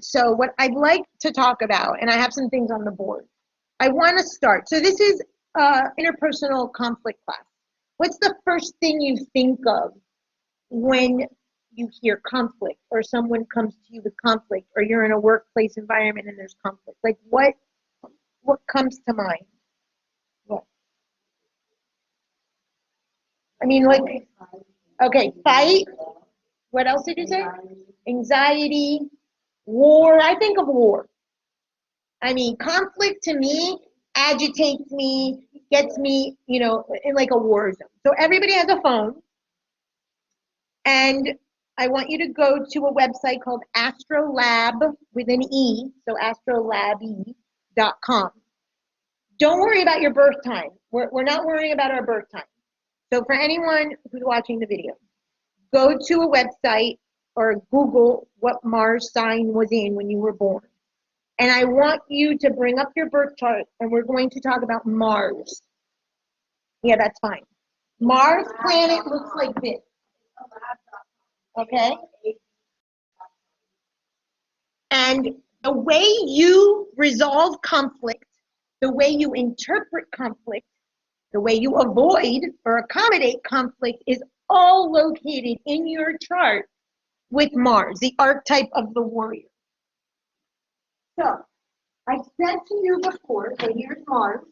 So what I'd like to talk about, and I have some things on the board. I want to start. So this is interpersonal conflict class. What's the first thing you think of when you hear conflict, or someone comes to you with conflict, or you're in a workplace environment and there's conflict? Like what comes to mind? What? I mean, like, okay, fight. What else did you say? Anxiety, war. I think of war. I mean, conflict to me agitates me, gets me, in like a war zone. So everybody has a phone, and I want you to go to a website called Astrolab with an E, so astrolabe.com. Don't worry about your birth time. We're not worrying about our birth time. So for anyone who's watching the video, go to a website or Google what Mars sign was in when you were born. And I want you to bring up your birth chart, and we're going to talk about Mars. Yeah, that's fine. Mars planet looks like this. Okay? And the way you resolve conflict, the way you interpret conflict, the way you avoid or accommodate conflict is all located in your chart with Mars, the archetype of the warrior. So, I said to you before, so here's Mars.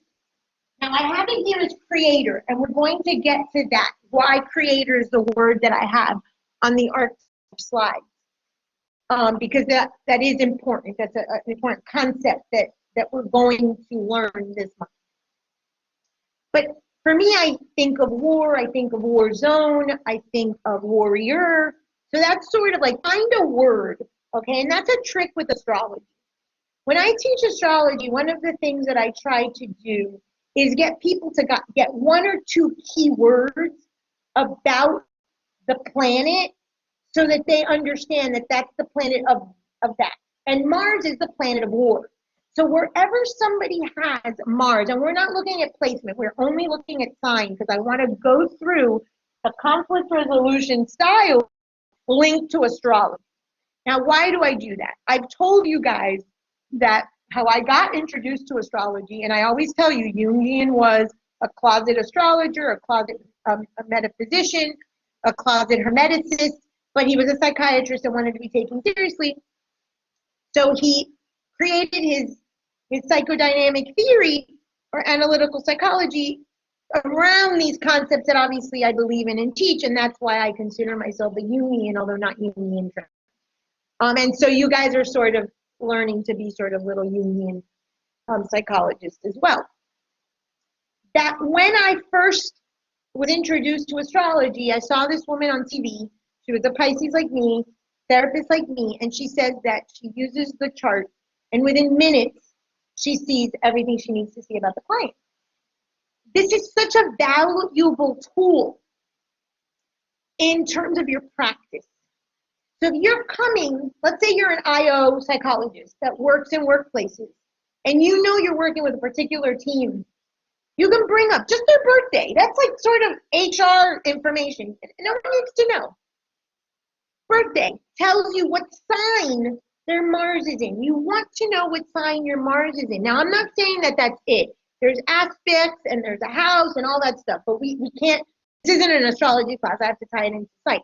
Now I have it here as creator, and we're going to get to that, why creator is the word that I have on the archetype slide. Because that is important. That's an important concept that we're going to learn this month. But for me, I think of war, I think of war zone, I think of warrior. So that's sort of like, find a word, okay? And that's a trick with astrology. When I teach astrology, one of the things that I try to do is get people to get one or two keywords about the planet so that they understand that that's the planet of that. And Mars is the planet of war. So wherever somebody has Mars, and we're not looking at placement, we're only looking at sign, because I want to go through a conflict resolution style linked to astrology. Now, why do I do that? I've told you guys that how I got introduced to astrology, and I always tell you, Jungian was a closet astrologer, a closet a metaphysician, a closet hermeticist, but he was a psychiatrist and wanted to be taken seriously. So he created his psychodynamic theory or analytical psychology around these concepts that obviously I believe in and teach, and that's why I consider myself a Jungian, although not Jungian. And so you guys are sort of learning to be sort of little Jungian psychologists as well. That when I first was introduced to astrology, I saw this woman on TV. She was a Pisces like me, therapist like me, and she says that she uses the chart, and within minutes, she sees everything she needs to see about the client. This is such a valuable tool in terms of your practice. So if you're coming, let's say you're an IO psychologist that works in workplaces, and you know you're working with a particular team, you can bring up just their birthday. That's like sort of HR information. No one needs to know. Birthday tells you what sign their Mars is in. You want to know what sign your Mars is in. Now, I'm not saying that that's it. There's aspects and there's a house and all that stuff, but we can't, this isn't an astrology class. I have to tie it into psych.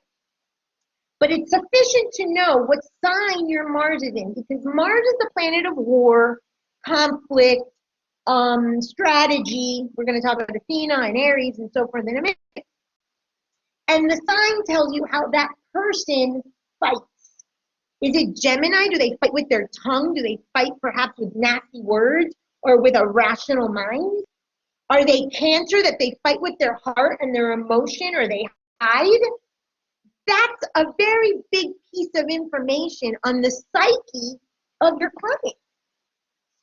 But it's sufficient to know what sign your Mars is in, because Mars is the planet of war, conflict, strategy. We're going to talk about Athena and Aries and so forth in a minute. And the sign tells you how that person fights. Is it Gemini? Do they fight with their tongue? Do they fight perhaps with nasty words or with a rational mind? Are they Cancer, that they fight with their heart and their emotion, or they hide? That's a very big piece of information on the psyche of your client.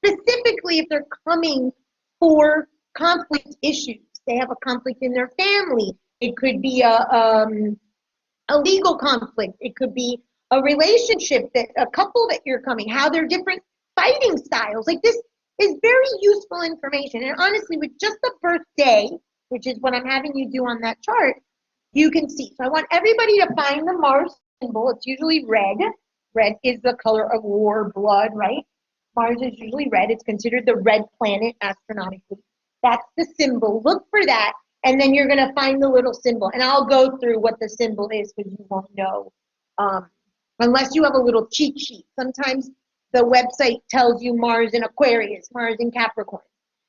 Specifically, if they're coming for conflict issues, they have a conflict in their family. It could be a legal conflict. It could be a relationship, that a couple that you're coming, how they're different fighting styles. Like, this is very useful information. And honestly, with just the birthday, which is what I'm having you do on that chart, you can see. So I want everybody to find the Mars symbol. It's usually red. Red is the color of war, blood, right? Mars is usually red. It's considered the red planet astronomically. That's the symbol. Look for that, and then you're going to find the little symbol. And I'll go through what the symbol is because you won't know unless you have a little cheat sheet. Sometimes the website tells you Mars in Aquarius, Mars in Capricorn.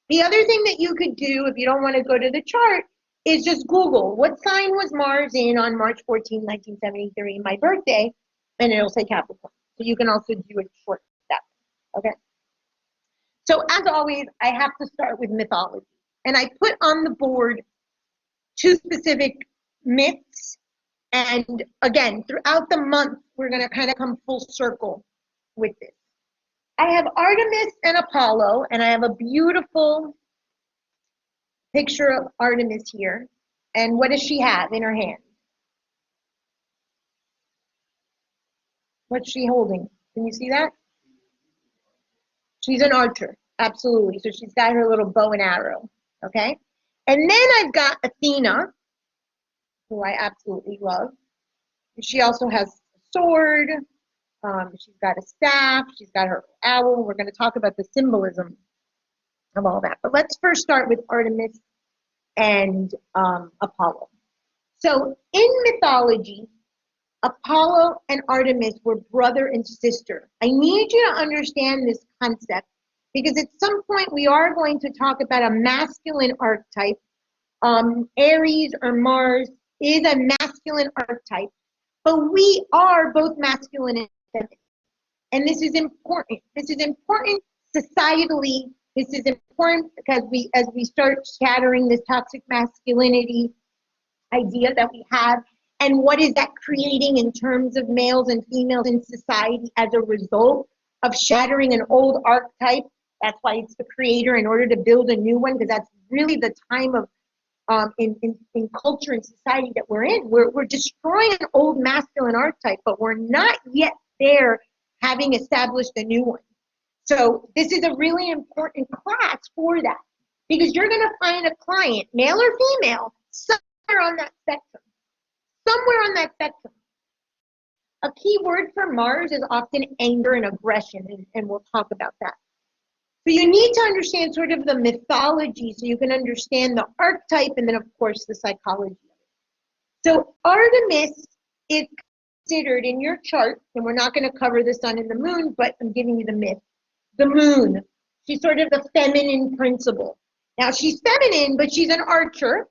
The other thing that you could do if you don't want to go to the chart is just Google what sign was Mars in on March 14, 1973, my birthday, and it'll say Capricorn. So you can also do it short that way, okay? So as always, I have to start with mythology. And I put on the board 2 specific myths. And again, throughout the month, we're going to kind of come full circle with this. I have Artemis and Apollo, and I have a beautiful picture of Artemis here. And what does she have in her hand? What's she holding? Can you see that? She's an archer, absolutely. So she's got her little bow and arrow, okay? And then I've got Athena, who I absolutely love. She also has a sword. She's got a staff. She's got her owl. We're going to talk about the symbolism of all that. But let's first start with Artemis and Apollo. So in mythology, Apollo and Artemis were brother and sister. I need you to understand this concept because at some point we are going to talk about a masculine archetype. Aries or Mars is a masculine archetype, but we are both masculine and feminine. And this is important. This is important societally. This is important because as we start shattering this toxic masculinity idea that we have, and what is that creating in terms of males and females in society as a result of shattering an old archetype. That's why it's the creator in order to build a new one, because that's really the time of in culture and society that we're in. We're destroying an old masculine archetype, but we're not yet there having established a new one. So this is a really important class for that, because you're going to find a client, male or female, somewhere on that spectrum. Somewhere on that spectrum. A key word for Mars is often anger and aggression, and we'll talk about that. So you need to understand sort of the mythology so you can understand the archetype and then, of course, the psychology of it. So Artemis is considered in your chart, and we're not going to cover the sun and the moon, but I'm giving you the myth. The moon. She's sort of the feminine principle. Now, she's feminine, but she's an archer.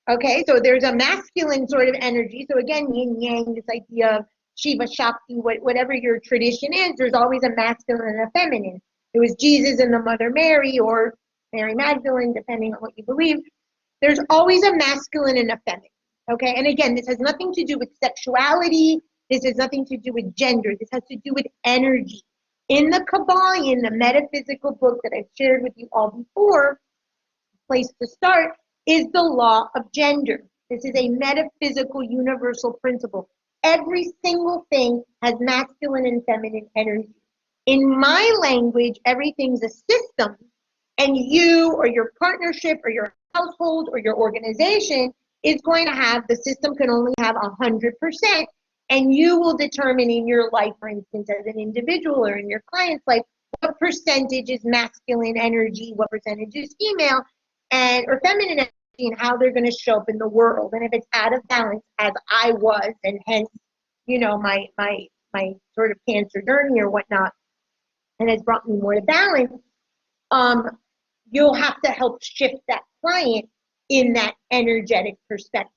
Okay, so there's a masculine sort of energy. So again, yin yang, this idea of Shiva, Shakti, whatever your tradition is, there's always a masculine and a feminine. It was Jesus and the Mother Mary, or Mary Magdalene, depending on what you believe. There's always a masculine and a feminine. Okay, and again, this has nothing to do with sexuality. This has nothing to do with gender. This has to do with energy. In the Kabbalion, the metaphysical book that I've shared with you all before, place to start is the law of gender. This is a metaphysical universal principle. Every single thing has masculine and feminine energy. In my language, everything's a system, and you or your partnership or your household or your organization is going to have, the system can only have 100%, and you will determine in your life, for instance, as an individual or in your client's life, what percentage is masculine energy, what percentage is female, or feminine energy, and how they're going to show up in the world. And if it's out of balance, as I was, and hence, you know, my sort of cancer journey or whatnot, and has brought me more to balance, you'll have to help shift that client in that energetic perspective.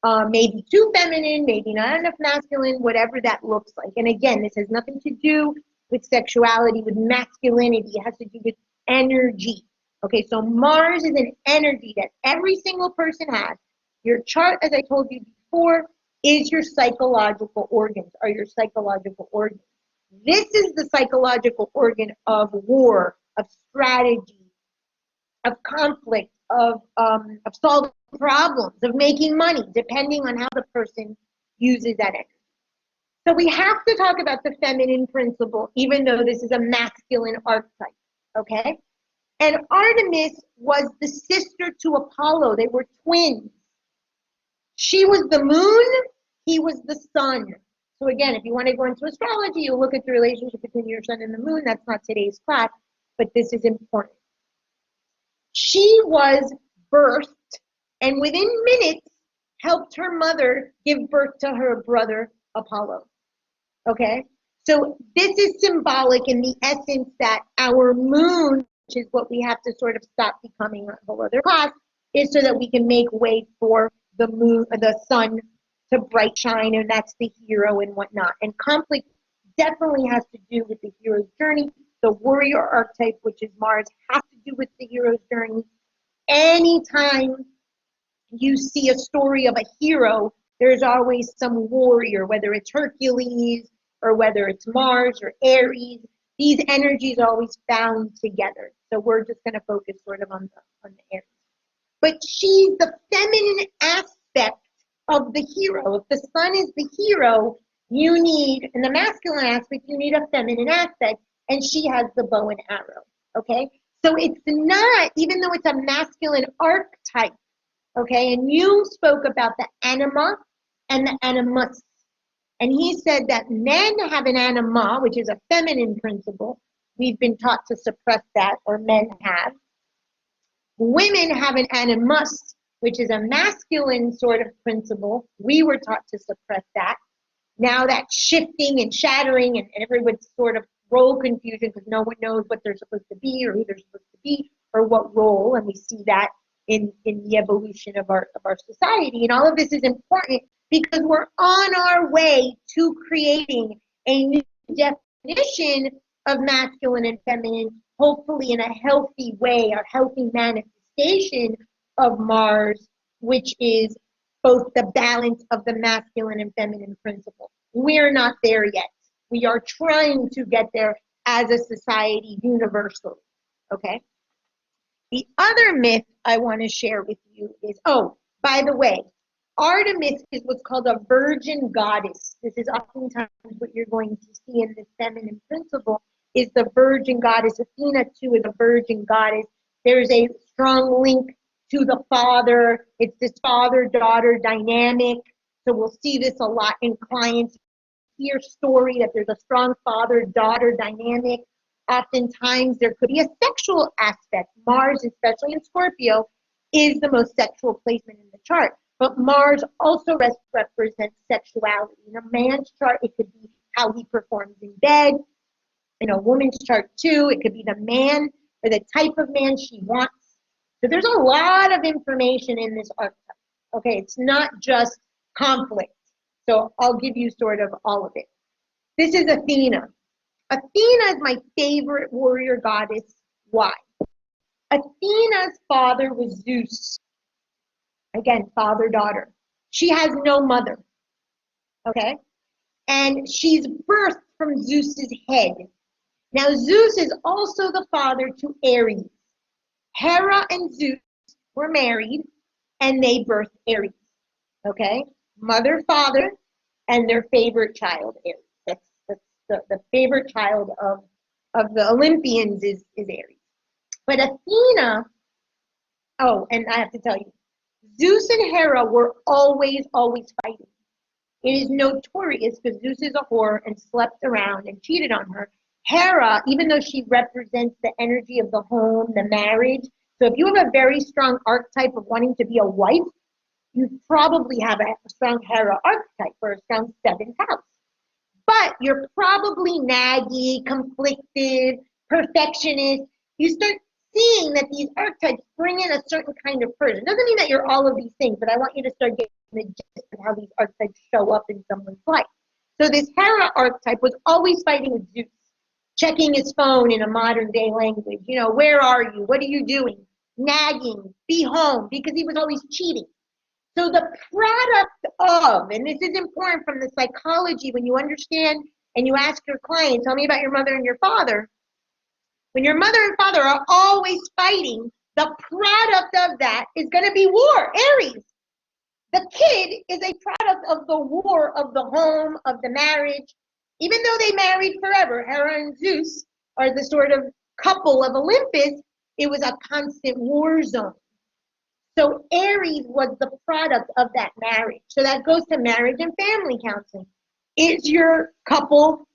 Maybe too feminine, maybe not enough masculine, whatever that looks like. And again, this has nothing to do with sexuality, with masculinity. It has to do with energy. Okay, so Mars is an energy that every single person has. Your chart, as I told you before, is your psychological organs, are your psychological organs. This is the psychological organ of war, of strategy, of conflict, of solving problems, of making money, depending on how the person uses that energy. So we have to talk about the feminine principle, even though this is a masculine archetype, okay? And Artemis was the sister to Apollo. They were twins. She was the moon, he was the sun. So again, if you want to go into astrology, you'll look at the relationship between your sun and the moon. That's not today's class, but this is important. She was birthed and within minutes helped her mother give birth to her brother Apollo. Okay? So this is symbolic in the essence that our moon, which is what we have to sort of stop becoming a whole other class, is so that we can make way for the moon, the sun to bright shine, and that's the hero and whatnot. And conflict definitely has to do with the hero's journey. The warrior archetype, which is Mars, has to do with the hero's journey. Anytime you see a story of a hero, there's always some warrior, whether it's Hercules or whether it's Mars or Aries. These energies are always found together. So we're just going to focus sort of on the Aries. But she's the feminine aspect of the hero. If the sun is the hero, you need, in the masculine aspect, you need a feminine aspect, and she has the bow and arrow, okay? So it's not, even though it's a masculine archetype, okay, and you spoke about the anima and the animus, and he said that men have an anima, which is a feminine principle. We've been taught to suppress that, or men have. Women have an animus, which is a masculine sort of principle. We were taught to suppress that. Now that's shifting and shattering, and everyone's sort of role confusion because no one knows what they're supposed to be or who they're supposed to be or what role, and we see that in the evolution of our society. And all of this is important because we're on our way to creating a new definition of masculine and feminine, hopefully in a healthy way, a healthy manifestation of Mars, which is both the balance of the masculine and feminine principle. We're not there yet. We are trying to get there as a society universally, okay? The other myth I want to share with you is, oh, by the way, Artemis is what's called a virgin goddess. This is oftentimes what you're going to see in the feminine principle is the virgin goddess. Athena, too, is a virgin goddess. There's a strong link to the father. It's this father-daughter dynamic. So we'll see this a lot in clients' hear story that there's a strong father-daughter dynamic. Oftentimes there could be a sexual aspect. Mars, especially in Scorpio, is the most sexual placement in the chart. But Mars also represents sexuality. In a man's chart, it could be how he performs in bed. In a woman's chart too, it could be the man or the type of man she wants. So there's a lot of information in this archetype. Okay, it's not just conflict. So I'll give you sort of all of it. This is Athena. Athena is my favorite warrior goddess. Why? Athena's father was Zeus. Again, father-daughter. She has no mother. Okay? And she's birthed from Zeus's head. Now, Zeus is also the father to Aries. Hera and Zeus were married, and they birthed Aries. Okay? Mother, father, and their favorite child, Aries. That's the favorite child of the Olympians is Aries. But Athena, oh, and I have to tell you, Zeus and Hera were always fighting. It is notorious because Zeus is a whore and slept around and cheated on her. Hera, even though she represents the energy of the home, the marriage, so if you have a very strong archetype of wanting to be a wife, you probably have a strong Hera archetype or a strong seventh house. But you're probably naggy, conflicted, perfectionist. You start seeing that these archetypes bring in a certain kind of person. It doesn't mean that you're all of these things, but I want you to start getting the gist of how these archetypes show up in someone's life. So this Hera archetype was always fighting with Zeus, checking his phone in a modern day language. You know, where are you? What are you doing? Nagging, be home, because he was always cheating. So the product of, and this is important from the psychology, when you understand and you ask your client, tell me about your mother and your father. When your mother and father are always fighting, the product of that is going to be war, Aries. The kid is a product of the war of the home, of the marriage. Even though they married forever, Hera and Zeus are the sort of couple of Olympus, it was a constant war zone. So Aries was the product of that marriage. So that goes to marriage and family counseling. Is your couple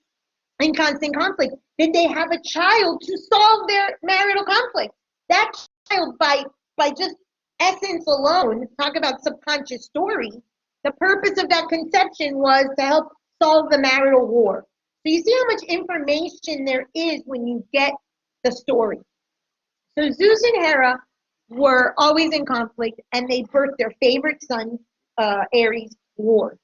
in constant conflict? Did they have a child to solve their marital conflict? That child, by just essence alone, talk about subconscious story, the purpose of that conception was to help solve the marital war. So you see how much information there is when you get the story. So Zeus and Hera were always in conflict, and they birthed their favorite son, Ares, War.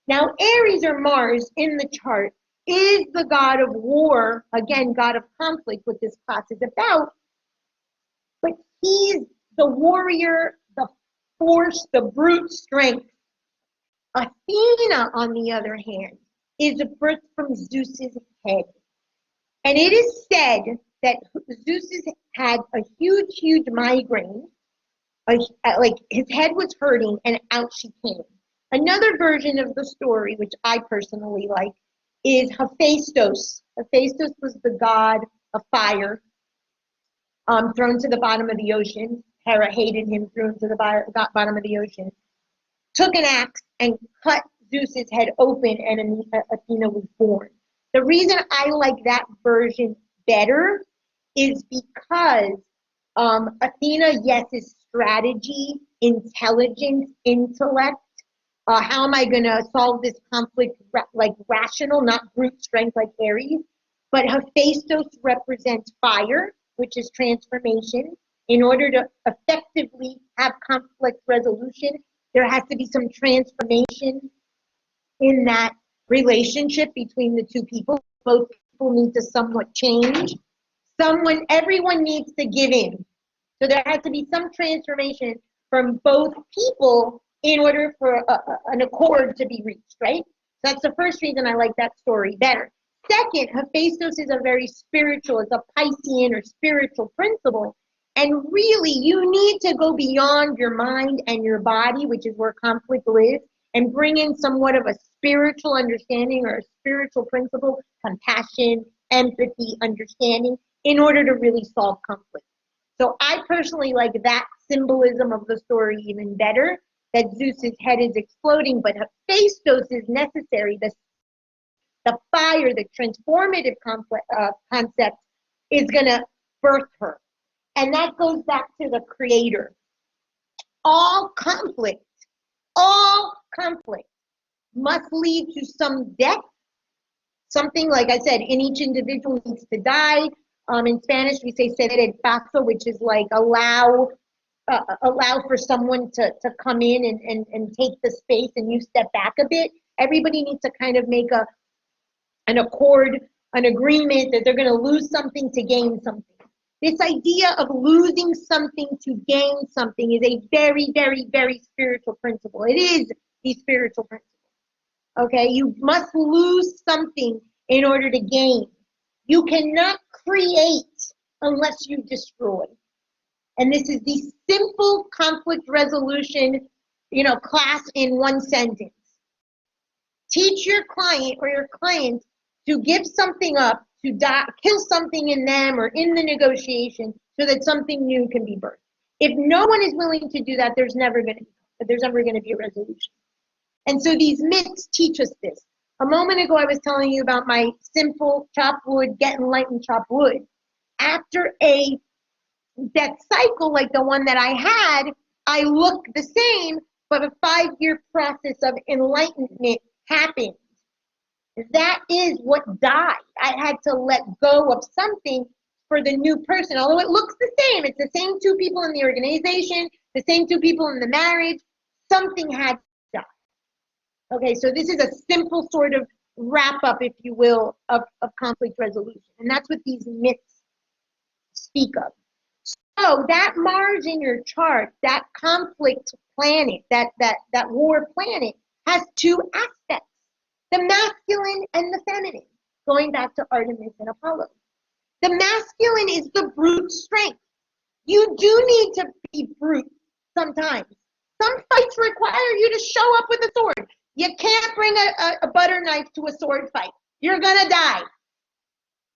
Now, Ares, or Mars, in the chart, is the god of war, again, god of conflict, what this class is about, but he's the warrior, the force, the brute strength. Athena, on the other hand, is a birth from Zeus's head. And it is said that Zeus had a huge migraine, like his head was hurting, and out she came. Another version of the story, which I personally like, is Hephaestus. Hephaestus was the god of fire, thrown to the bottom of the ocean. Hera hated him, threw him to the bottom of the ocean, took an axe and cut Zeus's head open, and Athena was born. The reason I like that version better is because Athena, yes, is strategy, intelligence, intellect. How am I going to solve this conflict like rational, not brute strength like Ares? But Hephaestus represents fire, which is transformation. In order to effectively have conflict resolution, there has to be some transformation in that relationship between the two people. Both people need to somewhat change. Everyone needs to give in. So there has to be some transformation from both people in order for an accord to be reached, right? So that's the first reason I like that story better. Second, Hephaestus is a very spiritual, it's a Piscean or spiritual principle. And really, you need to go beyond your mind and your body, which is where conflict lives, and bring in somewhat of a spiritual understanding or a spiritual principle, compassion, empathy, understanding, in order to really solve conflict. So I personally like that symbolism of the story even better, that Zeus's head is exploding, but Hephaestus is necessary. The fire, the transformative concept is going to birth her. And that goes back to the creator. All conflict must lead to some death. Something, like I said, in each individual needs to die. In Spanish, we say ceder el paso, which is like allow for someone to come in and take the space, and you step back a bit. Everybody needs to kind of make an accord, an agreement that they're going to lose something to gain something. This idea of losing something to gain something is a very, very, very spiritual principle. It is the spiritual principle. Okay, you must lose something in order to gain. You cannot create unless you destroy. And this is the simple conflict resolution, class in one sentence. Teach your client or your client to give something up, to kill something in them or in the negotiation so that something new can be birthed. If no one is willing to do that, there's never going to be a resolution. And so these myths teach us this. A moment ago, I was telling you about my simple chop wood, get enlightened, chop wood. After a death cycle like the one that I had, I look the same, but a 5-year process of enlightenment happened. That is what died. I had to let go of something for the new person. Although it looks the same, it's the same 2 people in the organization, the same 2 people in the marriage, something had to die. Okay, so this is a simple sort of wrap up, if you will, of conflict resolution. And that's what these myths speak of. So that Mars in your chart, that conflict planet, that war planet, has 2 aspects, the masculine and the feminine, going back to Artemis and Apollo. The masculine is the brute strength. You do need to be brute sometimes. Some fights require you to show up with a sword. You can't bring a butter knife to a sword fight. You're going to die.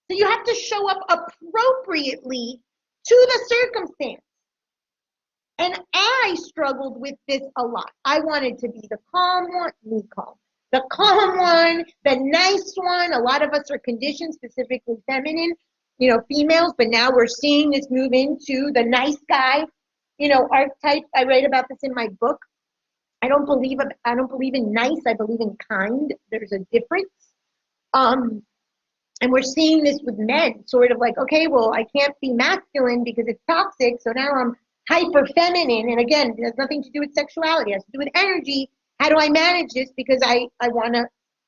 So you have to show up appropriately to the circumstance. And I struggled with this a lot. I wanted to be the calm one, me calm. the calm one, the nice one. A lot of us are conditioned, specifically feminine, females, but now we're seeing this move into the nice guy, archetype. I write about this in my book. I don't believe in nice. I believe in kind. There's a difference. And we're seeing this with men, sort of like, okay, well, I can't be masculine because it's toxic, so now I'm hyper feminine. And again, it has nothing to do with sexuality. It has to do with energy. How do I manage this? Because I want to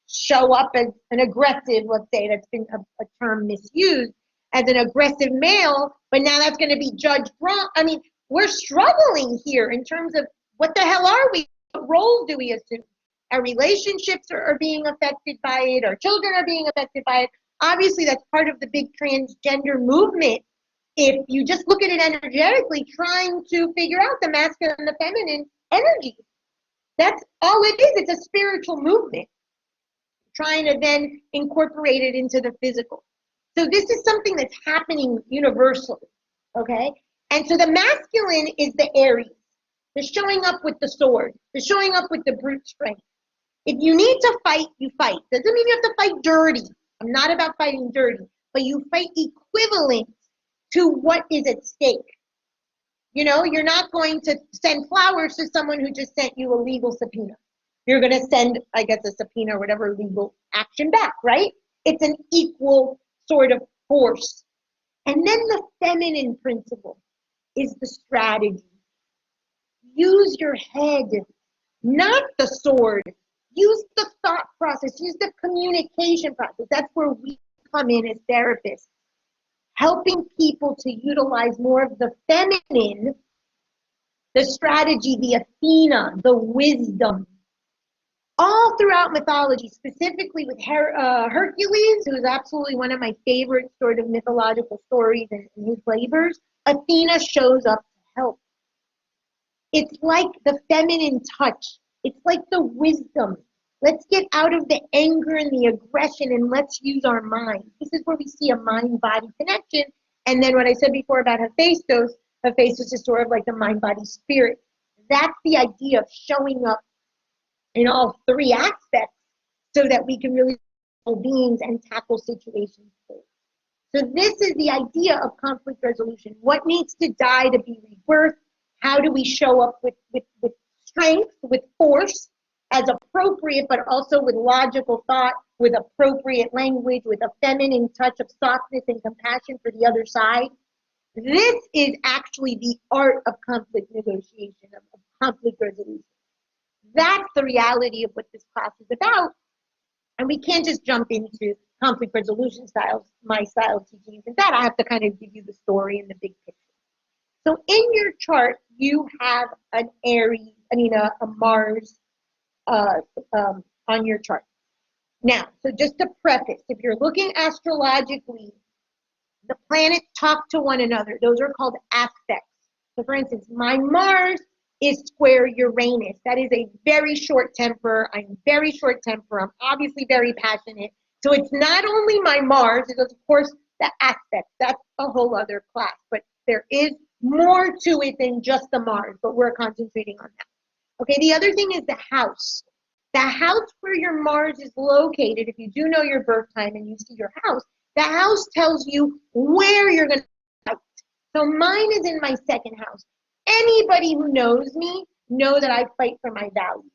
show up as an aggressive, let's say, that's been a term misused, as an aggressive male, but now that's going to be judged wrong. I mean, we're struggling here in terms of what the hell are we? What roles do we assume? Our relationships are being affected by it. Our children are being affected by it. Obviously, that's part of the big transgender movement. If you just look at it energetically, trying to figure out the masculine and the feminine energy. That's all it is. It's a spiritual movement, trying to then incorporate it into the physical. So this is something that's happening universally, okay? And so the masculine is the Aries. They're showing up with the sword. They're showing up with the brute strength. If you need to fight, you fight. Doesn't mean you have to fight dirty. I'm not about fighting dirty, but you fight equivalent to what is at stake. You're not going to send flowers to someone who just sent you a legal subpoena. You're going to send, I guess, a subpoena or whatever legal action back, right? It's an equal sort of force. And then the feminine principle is the strategy. Use your head, not the sword. Use the thought process. Use the communication process. That's where we come in as therapists, helping people to utilize more of the feminine, the strategy, the Athena, the wisdom. All throughout mythology, specifically with Hercules, who is absolutely one of my favorite sort of mythological stories in his labors, Athena shows up to help. It's like the feminine touch. It's like the wisdom. Let's get out of the anger and the aggression and let's use our mind. This is where we see a mind-body connection. And then what I said before about Hephaestus is sort of like the mind-body spirit. That's the idea of showing up in all three aspects so that we can really be beings and tackle situations. So this is the idea of conflict resolution. What needs to die to be rebirthed? How do we show up with strength, with force, as appropriate, but also with logical thought, with appropriate language, with a feminine touch of softness and compassion for the other side? This is actually the art of conflict negotiation, of conflict resolution. That's the reality of what this class is about. And we can't just jump into conflict resolution styles, my style of teaching. In that, I have to kind of give you the story and the big picture. So in your chart, you have a Mars on your chart. Now, so just to preface, if you're looking astrologically, the planets talk to one another. Those are called aspects. So for instance, my Mars is square Uranus. That is a very short temper. I'm very short temper. I'm obviously very passionate. So it's not only my Mars, it's of course the aspects. That's a whole other class. But there is more to it than just the Mars, but we're concentrating on that. Okay, the other thing is the house. The house where your Mars is located, if you do know your birth time and you see your house, the house tells you where you're going to fight. So mine is in my second house. Anybody who knows me know that I fight for my values: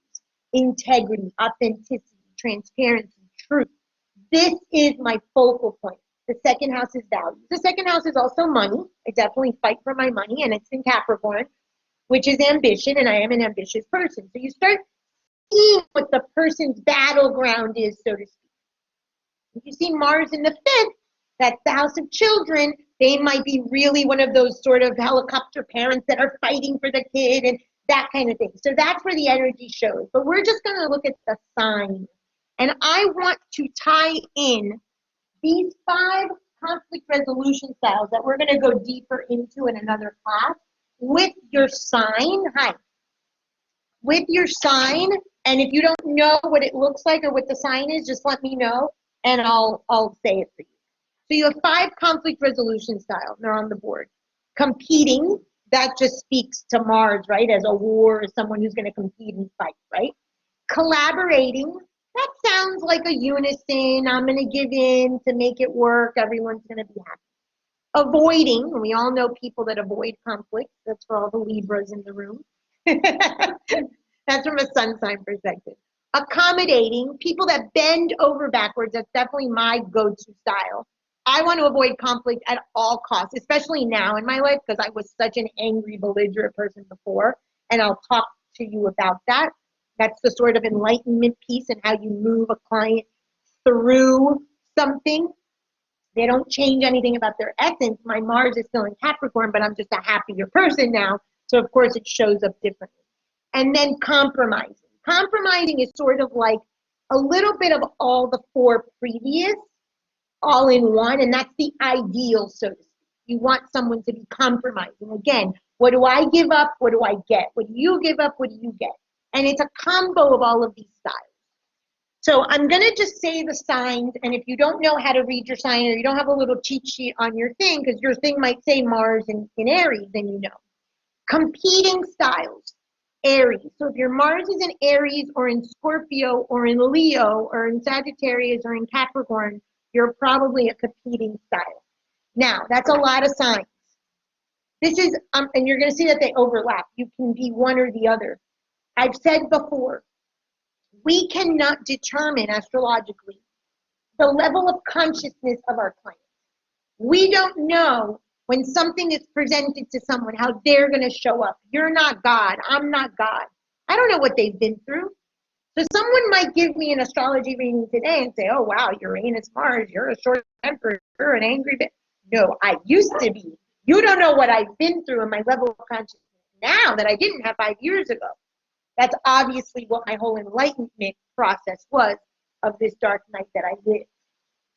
integrity, authenticity, transparency, truth. This is my focal point. The second house is values. The second house is also money. I definitely fight for my money, and it's in Capricorn, which is ambition, and I am an ambitious person. So you start seeing what the person's battleground is, so to speak. If you see Mars in the fifth, that's the house of children. They might be really one of those sort of helicopter parents that are fighting for the kid and that kind of thing. So that's where the energy shows. But we're just going to look at the sign. And I want to tie in these 5 conflict resolution styles that we're going to go deeper into in another class with your sign. Hi. With your sign. And if you don't know what it looks like or what the sign is, just let me know and I'll say it for you. So you have 5 conflict resolution styles. They're on the board. Competing, that just speaks to Mars, right? As a war, as someone who's going to compete and fight, right? Collaborating, that sounds like a unison. I'm going to give in to make it work. Everyone's going to be happy. Avoiding, and we all know people that avoid conflict. That's for all the Libras in the room. That's from a sun sign perspective. Accommodating, people that bend over backwards. That's definitely my go-to style. I want to avoid conflict at all costs, especially now in my life because I was such an angry, belligerent person before, and I'll talk to you about that. That's the sort of enlightenment piece and how you move a client through something. They don't change anything about their essence. My Mars is still in Capricorn, but I'm just a happier person now. So of course it shows up differently. And then compromising. Compromising is sort of like a little bit of all the four previous, all in one, and that's the ideal, so to speak. You want someone to be compromising. Again, what do I give up? What do I get? What do you give up? What do you get? And it's a combo of all of these styles. So I'm going to just say the signs, and if you don't know how to read your sign or you don't have a little cheat sheet on your thing, because your thing might say Mars in Aries, then you know. Competing styles, Aries. So if your Mars is in Aries or in Scorpio or in Leo or in Sagittarius or in Capricorn, you're probably a competing style. Now, that's a lot of signs. This is, and you're going to see that they overlap. You can be one or the other. I've said before, we cannot determine astrologically the level of consciousness of our clients. We don't know when something is presented to someone how they're going to show up. You're not God. I'm not God. I don't know what they've been through. So someone might give me an astrology reading today and say, oh, wow, Uranus, Mars, you're a short temper, you're an angry bit. No, I used to be. You don't know what I've been through and my level of consciousness now that I didn't have 5 years ago. That's obviously what my whole enlightenment process was of this dark night that I lived.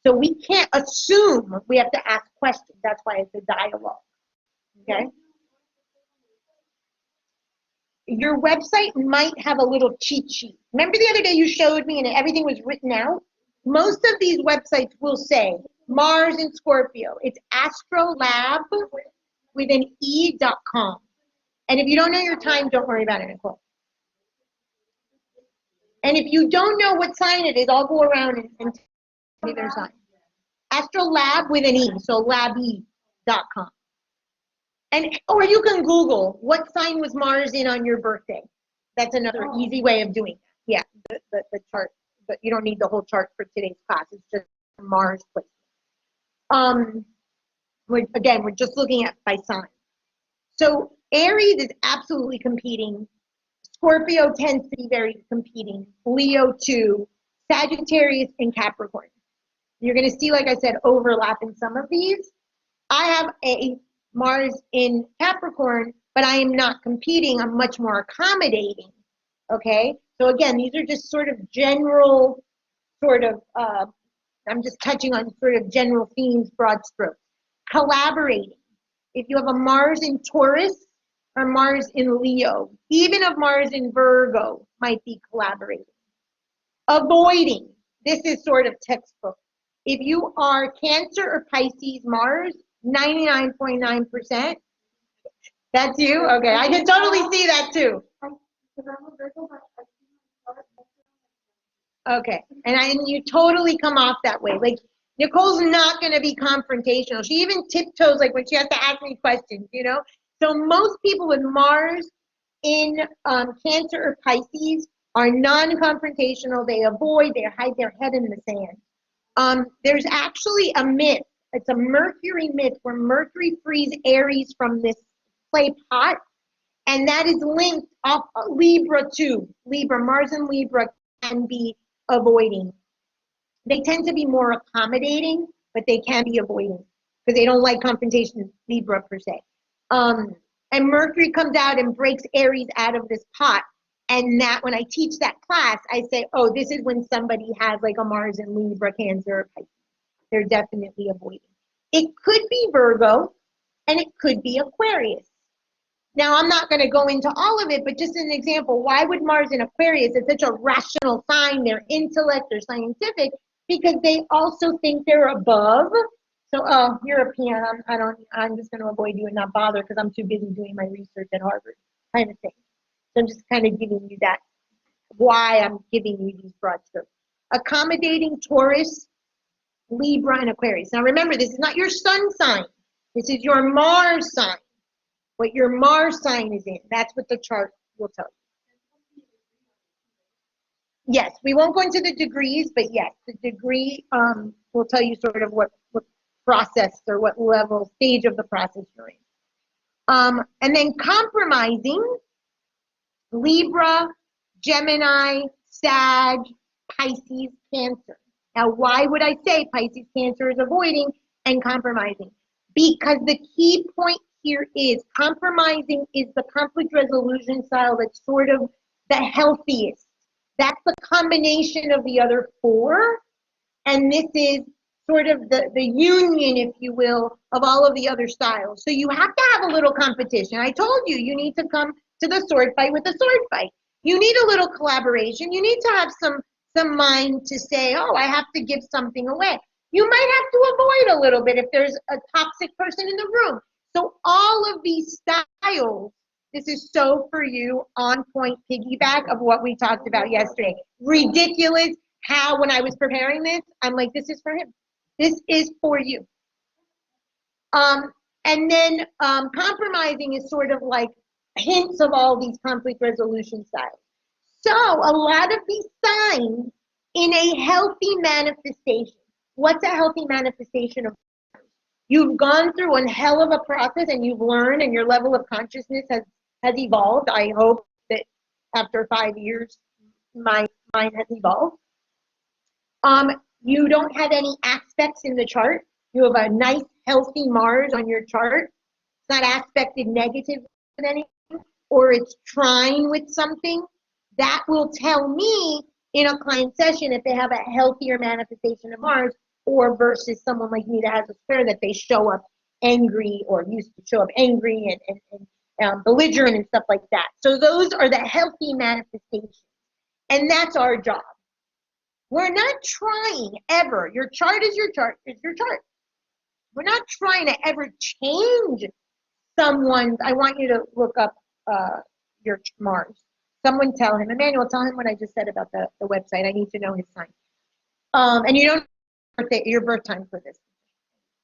So we can't assume, we have to ask questions. That's why it's a dialogue, okay? Your website might have a little cheat sheet. Remember the other day you showed me and everything was written out? Most of these websites will say Mars in Scorpio. It's astrolab with an e.com. And if you don't know your time, don't worry about it, Nicole. And if you don't know what sign it is, I'll go around and tell you their sign. Astrolab with an E, so labe.com. And or you can Google what sign was Mars in on your birthday. That's another easy way of doing that. Yeah, the chart, but you don't need the whole chart for today's class. It's just Mars placement. Again, we're just looking at by sign. So Aries is absolutely competing. Scorpio tends to be very competing. Leo too. Sagittarius and Capricorn. You're going to see, like I said, overlap in some of these. I have a Mars in Capricorn, but I am not competing. I'm much more accommodating. Okay? So again, these are just sort of general, I'm just touching on sort of general themes, broad strokes. Collaborating. If you have a Mars in Taurus or Mars in Leo, even a Mars in Virgo might be collaborating. Avoiding. This is sort of textbook. If you are Cancer or Pisces Mars, 99.9%. That's you? Okay, I can totally see that too. Okay, and you totally come off that way. Like, Nicole's not going to be confrontational. She even tiptoes, like, when she has to ask me questions, you know? So most people with Mars in Cancer or Pisces are non-confrontational. They avoid, they hide their head in the sand. There's actually a myth. It's a Mercury myth where Mercury frees Aries from this clay pot, and that is linked off Libra too. Libra, Mars and Libra can be avoiding. They tend to be more accommodating, but they can be avoiding because they don't like confrontation, Libra per se. And Mercury comes out and breaks Aries out of this pot. And that when I teach that class, I say, oh, this is when somebody has like a Mars and Libra, Cancer, or Pisces. They're definitely avoiding. It could be Virgo, and it could be Aquarius. Now, I'm not going to go into all of it, but just an example, why would Mars in Aquarius, it's such a rational sign, they're intellect, they're scientific, because they also think they're above. So, oh, European, I'm just going to avoid you and not bother because I'm too busy doing my research at Harvard, kind of thing. So I'm just kind of giving you that, why I'm giving you these broad strokes. accommodating Taurus, Libra, and Aquarius. Now remember, this is not your sun sign. This is your Mars sign. What your Mars sign is in. That's what the chart will tell you. Yes, we won't go into the degrees, but yes, the degree will tell you sort of what process or what level, stage of the process you're in. And then compromising, Libra, Gemini, Sag, Pisces, Cancer. Now, why would I say Pisces, Cancer is avoiding and compromising? Because the key point here is compromising is the conflict resolution style that's sort of the healthiest. That's the combination of the other four. And this is sort of the union, if you will, of all of the other styles. So you have to have a little competition. I told you, you need to come to the sword fight with the sword fight. You need a little collaboration. You need to have some mind to say, oh, I have to give something away. You might have to avoid a little bit if there's a toxic person in the room. So all of these styles, this is so for you, on point piggyback of what we talked about yesterday. Ridiculous how when I was preparing this, I'm like, this is for him. This is for you. And then compromising is sort of like hints of all these conflict resolution styles. So a lot of these signs in a healthy manifestation. What's a healthy manifestation of? You've gone through one hell of a process and you've learned and your level of consciousness has evolved. I hope that after 5 years, mine has evolved. You don't have any aspects in the chart. You have a nice, healthy Mars on your chart. It's not aspected negative with anything, or it's trine with something. That will tell me in a client session if they have a healthier manifestation of Mars, or versus someone like me that has a square that they show up angry or used to show up angry and belligerent and stuff like that. So those are the healthy manifestations. And that's our job. We're not trying ever. Your chart is your chart. It's your chart. We're not trying to ever change someone's. I want you to look up your Mars. Someone tell him, Emmanuel, tell him what I just said about the website. I need to know his sign. And you don't know your birth time for this.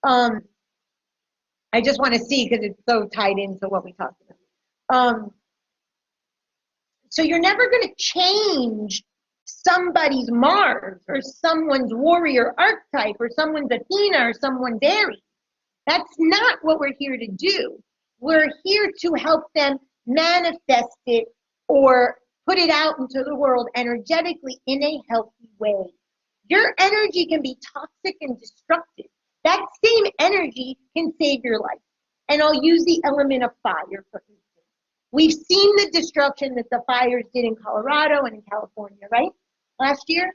I just want to see because it's so tied into what we talked about. So you're never going to change somebody's Mars or someone's warrior archetype or someone's Athena or someone's Aries. That's not what we're here to do. We're here to help them manifest it or put it out into the world energetically in a healthy way. Your energy can be toxic and destructive. That same energy can save your life. And I'll use the element of fire for instance. We've seen the destruction that the fires did in Colorado and in California, right? Last year.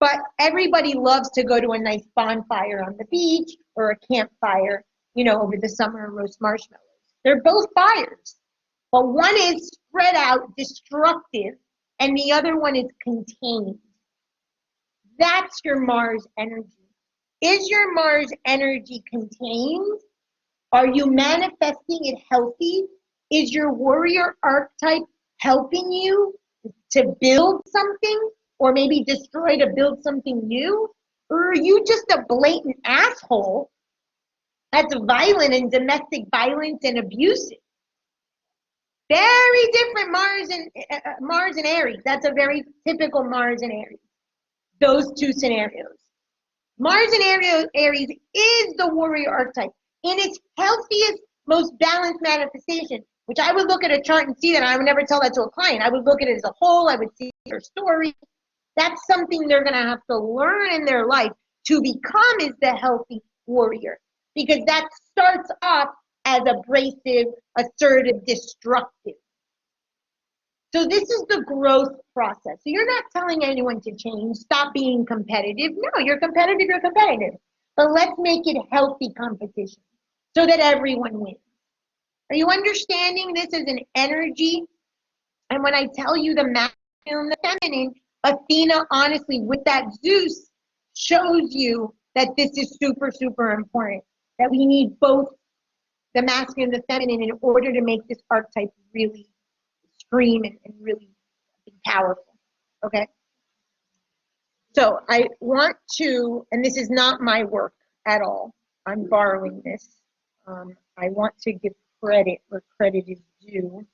But everybody loves to go to a nice bonfire on the beach or a campfire, you know, over the summer and roast marshmallows. They're both fires. But one is spread out, destructive, and the other one is contained. That's your Mars energy. Is your Mars energy contained? Are you manifesting it healthy? Is your warrior archetype helping you to build something or maybe destroy to build something new? Or are you just a blatant asshole that's violent and domestic violence and abusive? Very different Mars and Aries. That's a very typical Mars and Aries. Those two scenarios. Mars and Aries is the warrior archetype in its healthiest, most balanced manifestation, which I would look at a chart and see that. I would never tell that to a client. I would look at it as a whole. I would see their story. That's something they're going to have to learn in their life to become is the healthy warrior, because that starts off as abrasive, assertive, destructive. So this is the growth process. So you're not telling anyone to change, stop being competitive. No, you're competitive, you're competitive. But let's make it healthy competition so that everyone wins. Are you understanding this as an energy? And when I tell you the masculine and the feminine, Athena, honestly, with that Zeus, shows you that this is super, super important. That we need both the masculine and the feminine in order to make this archetype really scream and really be powerful. Okay? So I want to, and this is not my work at all, I'm borrowing this. I want to give credit where credit is due,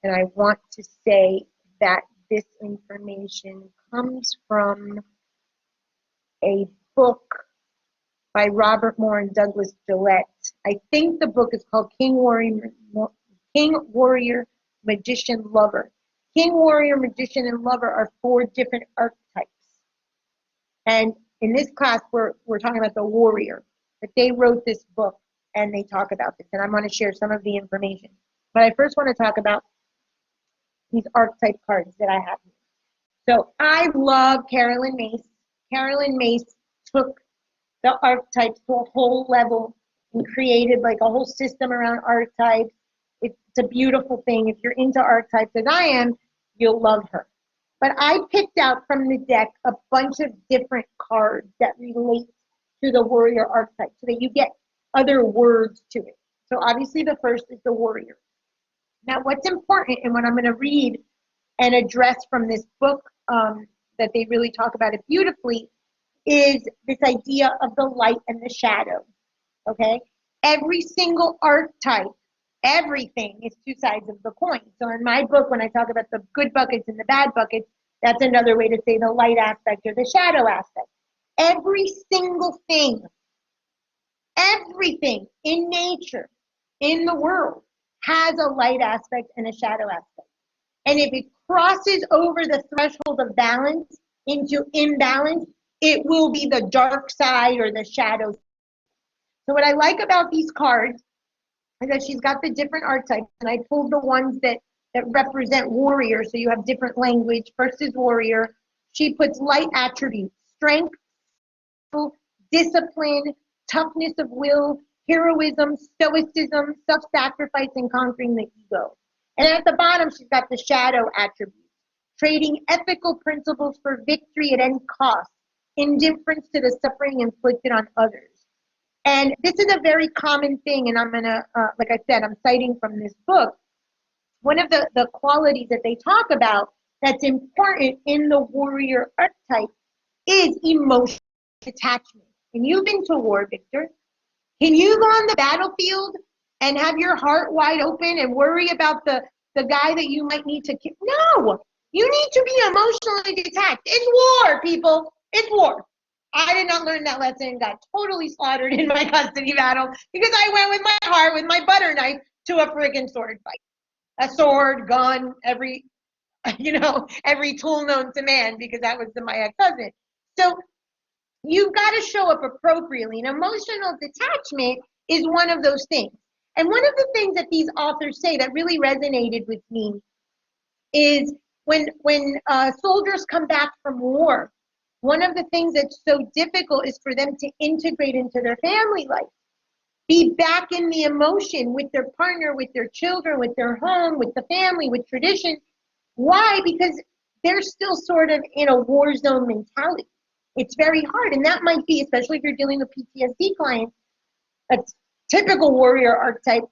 and I want to say that this information comes from a book by Robert Moore and Douglas Gillette. I think the book is called King, Warrior, Magician, Lover. King, Warrior, Magician, and Lover are 4 different archetypes. And in this class, we're talking about the warrior. But they wrote this book and they talk about this. And I'm going to share some of the information. But I first want to talk about these archetype cards that I have here. So I love Carolyn Mace. Carolyn Mace took the archetypes to a whole level and created like a whole system around archetypes. It's a beautiful thing. If you're into archetypes as I am, you'll love her. But I picked out from the deck a bunch of different cards that relate to the warrior archetype so that you get other words to it. So obviously the first is the warrior. Now what's important and what I'm going to read and address from this book that they really talk about it beautifully is this idea of the light and the shadow, okay? Every single archetype, everything is 2 sides of the coin. So in my book, when I talk about the good buckets and the bad buckets, that's another way to say the light aspect or the shadow aspect. Every single thing, everything in nature, in the world, has a light aspect and a shadow aspect. And if it crosses over the threshold of balance into imbalance, it will be the dark side or the shadow. So what I like about these cards is that she's got the different archetypes, and I pulled the ones that represent warrior, so you have different language. First is warrior. She puts light attributes: strength, discipline, toughness of will, heroism, stoicism, self-sacrifice, and conquering the ego. And at the bottom, she's got the shadow attributes: trading ethical principles for victory at any cost, indifference to the suffering inflicted on others. And this is a very common thing, and I'm going to, like I said, I'm citing from this book. One of the qualities that they talk about that's important in the warrior archetype is emotional attachment. And you've been to war, Victor. Can you go on the battlefield and have your heart wide open and worry about the guy that you might need to kill? No, you need to be emotionally detached. It's war, people. It's war. I did not learn that lesson and got totally slaughtered in my custody battle because I went with my heart, with my butter knife, to a friggin' sword fight. A sword, gun, every tool known to man, because that was my ex-husband. So you've got to show up appropriately. And emotional detachment is one of those things. And one of the things that these authors say that really resonated with me is when soldiers come back from war, one of the things that's so difficult is for them to integrate into their family life, be back in the emotion with their partner, with their children, with their home, with the family, with tradition. Why? Because they're still sort of in a war zone mentality. It's very hard. And that might be, especially if you're dealing with PTSD clients, a typical warrior archetype,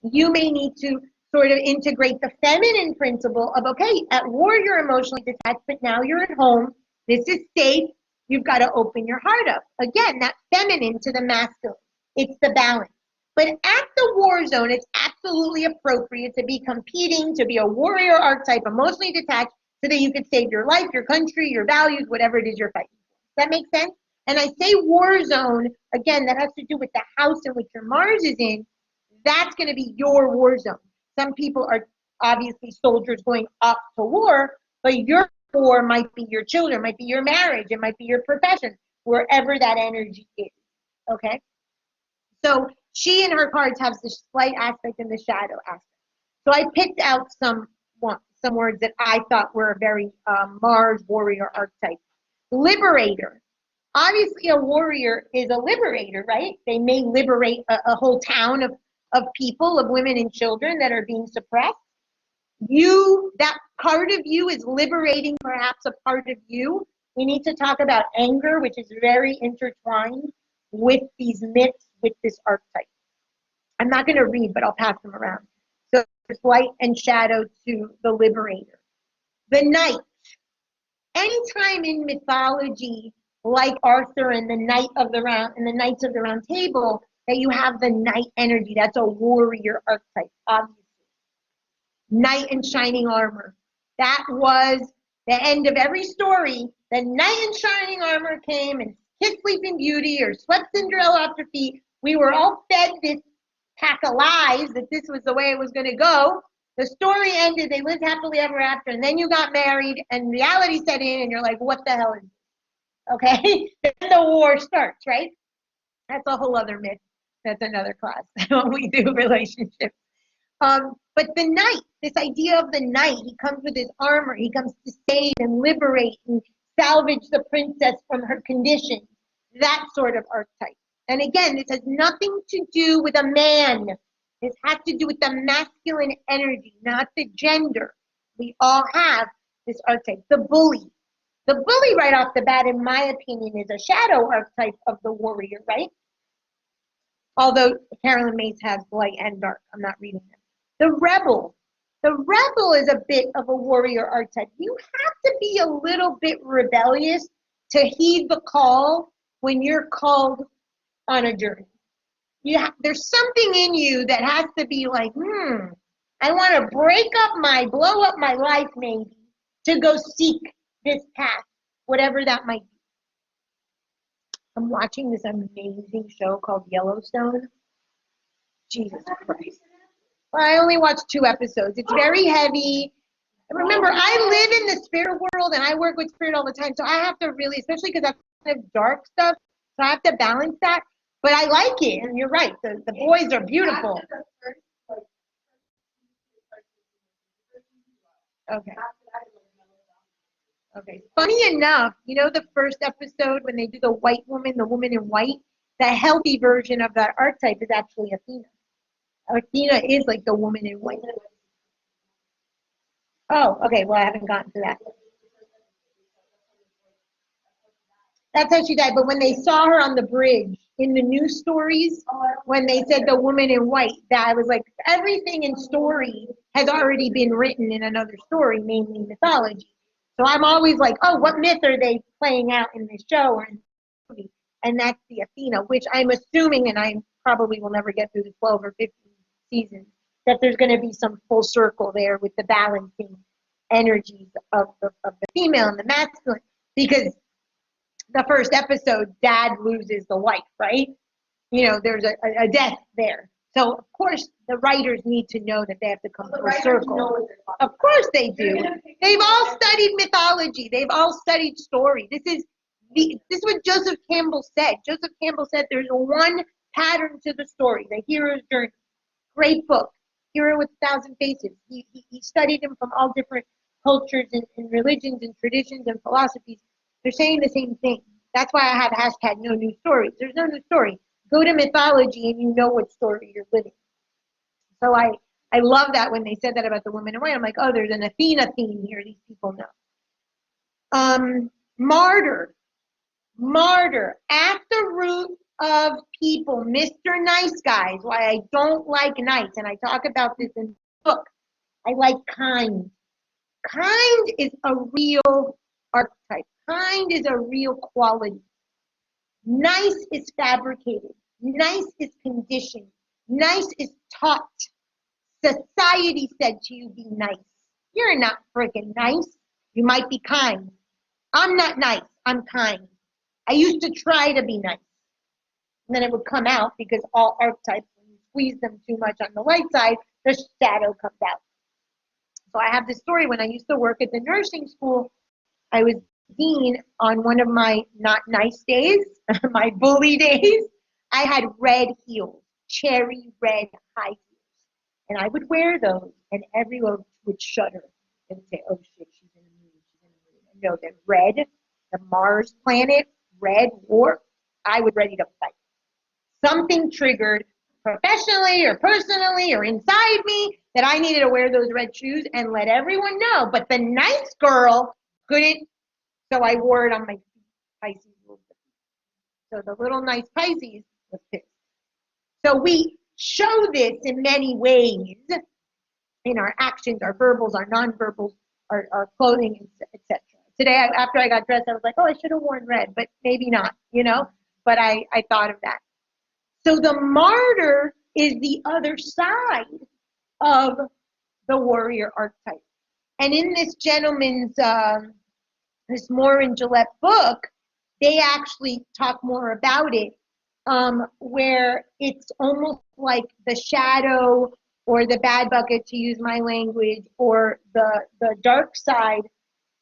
you may need to sort of integrate the feminine principle of, okay, at war you're emotionally detached, but now you're at home. This is safe. You've got to open your heart up. Again, that feminine to the masculine. It's the balance. But at the war zone, it's absolutely appropriate to be competing, to be a warrior archetype, emotionally detached, so that you could save your life, your country, your values, whatever it is you're fighting for. Does that make sense? And I say war zone, again, that has to do with the house in which your Mars is in. That's going to be your war zone. Some people are obviously soldiers going off to war, but your war might be your children, might be your marriage, it might be your profession, wherever that energy is, okay? So she and her cards have the light aspect and the shadow aspect. So I picked out some words that I thought were very Mars warrior archetype. Liberator. Obviously, a warrior is a liberator, right? They may liberate a whole town of people, of women and children that are being suppressed. That part of you is liberating perhaps a part of you. We need to talk about anger, which is very intertwined with these myths, with this archetype. I'm not going to read, but I'll pass them around. So there's light and shadow to the liberator. The knight. anytime in mythology, like Arthur and the Knight of the Round and the Knights of the Round Table, that you have the knight energy, that's a warrior archetype, obviously. Knight in shining armor. That was the end of every story. The knight in shining armor came and kissed Sleeping Beauty or swept Cinderella off her feet. We were all fed this pack of lies that this was the way it was going to go. The story ended, they lived happily ever after, and then you got married, and reality set in, and you're like, what the hell is this? Okay? Then the war starts, right? That's a whole other myth. That's another class when we do relationships. But the knight, this idea of the knight, he comes with his armor. He comes to save and liberate and salvage the princess from her condition. That sort of archetype. And again, this has nothing to do with a man. This has to do with the masculine energy, not the gender. We all have this archetype. The bully. The bully right off the bat, in my opinion, is a shadow archetype of the warrior, right? Although Carolyn Mays has light and dark. I'm not reading them. The rebel. The rebel is a bit of a warrior archetype. You have to be a little bit rebellious to heed the call when you're called on a journey. There's something in you that has to be like, I want to blow up my life maybe to go seek this path, whatever that might be. I'm watching this amazing show called Yellowstone. Jesus Christ. Well, I only watched 2 episodes. It's very heavy. Remember, I live in the spirit world and I work with spirit all the time. So I have to really, especially because that's kind of dark stuff, so I have to balance that. But I like it. And you're right. The boys are beautiful. Okay. Okay. Funny enough, you know the first episode when they do the white woman, the woman in white, the healthy version of that archetype is actually Athena. Athena is like the woman in white. Oh, okay. Well, I haven't gotten to that. That's how she died. But when they saw her on the bridge in the news stories, when they said the woman in white, that I was like, everything in story has already been written in another story, mainly mythology. So I'm always like, oh, what myth are they playing out in this show or in this movie? And that's the Athena, which I'm assuming, and I probably will never get through the 12 or 15 seasons, that there's going to be some full circle there with the balancing energies of the female and the masculine. Because the first episode, dad loses the wife, right? You know, there's a death there. So, of course, the writers need to know that they have to come to a circle. Of course they do. They've all studied mythology. They've all studied story. This is what Joseph Campbell said. Joseph Campbell said there's one pattern to the story, the hero's journey. Great book, Hero with 1,000 Faces. He studied them from all different cultures and religions and traditions and philosophies. They're saying the same thing. That's why I have hashtag no new stories. There's no new story. Go to mythology and you know what story you're living. So I love that when they said that about the woman in white. I'm like, oh, there's an Athena theme here. These people know. Martyr. At the root of people, Mr. Nice Guys, why I don't like nice, and I talk about this in the book. I like kind. Kind is a real archetype. Kind is a real quality. Nice is fabricated. Nice is conditioned. Nice is taught. Society said to you, be nice. You're not freaking nice. You might be kind. I'm not nice. I'm kind. I used to try to be nice. And then it would come out because all archetypes, when you squeeze them too much on the light side, the shadow comes out. So I have this story when I used to work at the nursing school. I was dean on one of my not nice days, my bully days. I had red heels, cherry red high heels. And I would wear those and everyone would shudder and say, oh shit, she's in a mood, she's in a mood. I know that red, the Mars planet, red war, I was ready to fight. Something triggered professionally or personally or inside me that I needed to wear those red shoes and let everyone know. But the nice girl couldn't, so I wore it on my Pisces. So the little nice Pisces was pissed. So we show this in many ways in our actions, our verbals, our nonverbals, our clothing, etc., today, after I got dressed, I was like, oh, I should have worn red, but maybe not, you know? But I thought of that. So the martyr is the other side of the warrior archetype. And in this gentleman's, this Morin Gillette book, they actually talk more about it, where it's almost like the shadow or the bad bucket, to use my language, or the dark side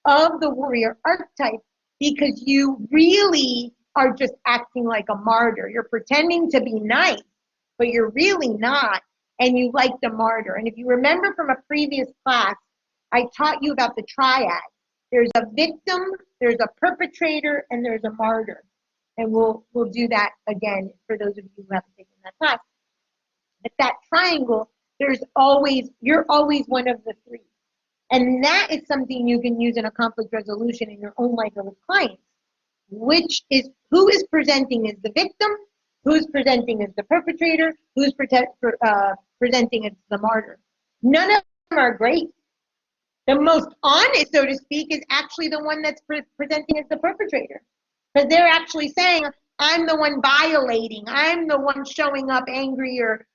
of the warrior archetype, because you really are just acting like a martyr. You're pretending to be nice, but you're really not, and you like the martyr. And if you remember from a previous class, I taught you about the triad. There's a victim, there's a perpetrator, and there's a martyr. And we'll do that again for those of you who haven't taken that class. But that triangle, you're always one of the three. And that is something you can use in a conflict resolution in your own life or with clients, which is who is presenting as the victim, who's presenting as the perpetrator, who's presenting as the martyr. None of them are great. The most honest, so to speak, is actually the one that's presenting as the perpetrator. Because they're actually saying, I'm the one violating, I'm the one showing up angry or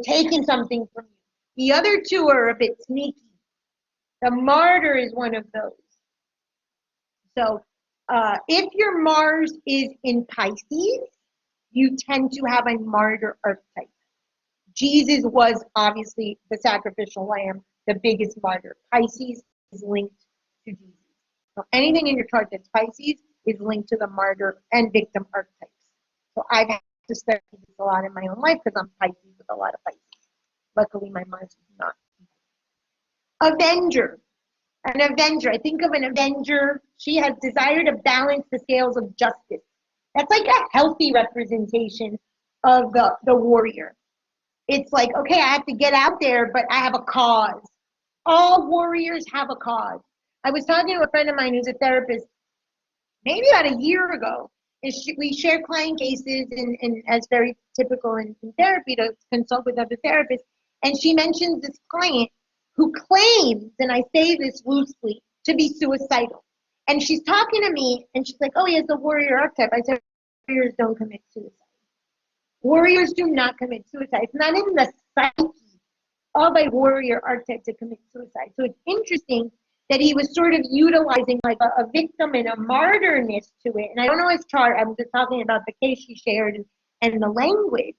taking something from you. The other two are a bit sneaky. The martyr is one of those. So if your Mars is in Pisces, you tend to have a martyr archetype. Jesus was obviously the sacrificial lamb, the biggest martyr. Pisces is linked to Jesus. So anything in your chart that's Pisces is linked to the martyr and victim archetypes. So I've had to study this a lot in my own life because I'm Pisces with a lot of Pisces. Luckily, my Mars is not. Avenger. An avenger. I think of an avenger. She has desire to balance the scales of justice. That's like a healthy representation of the warrior. It's like, okay, I have to get out there, but I have a cause. All warriors have a cause. I was talking to a friend of mine who's a therapist maybe about a year ago. And we share client cases, and as very typical in therapy, to consult with other therapists. And she mentions this client who claims, and I say this loosely, to be suicidal. And she's talking to me, and she's like, oh, he has the warrior archetype. I said, warriors don't commit suicide. Warriors do not commit suicide. It's not in the psyche of a warrior archetype to commit suicide. So it's interesting that he was sort of utilizing like a victim and a martyrness to it. And I don't know his chart. I'm just talking about the case she shared and the language.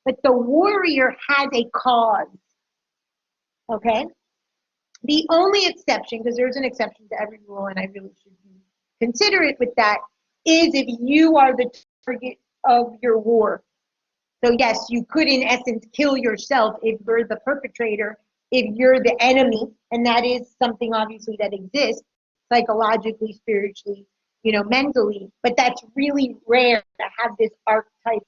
But the warrior has a cause. Okay? The only exception, because there's an exception to every rule, and I really should be considerate with that, is if you are the target of your war. So yes, you could in essence kill yourself if you're the perpetrator, if you're the enemy, and that is something obviously that exists psychologically, spiritually, mentally, but that's really rare to have this archetype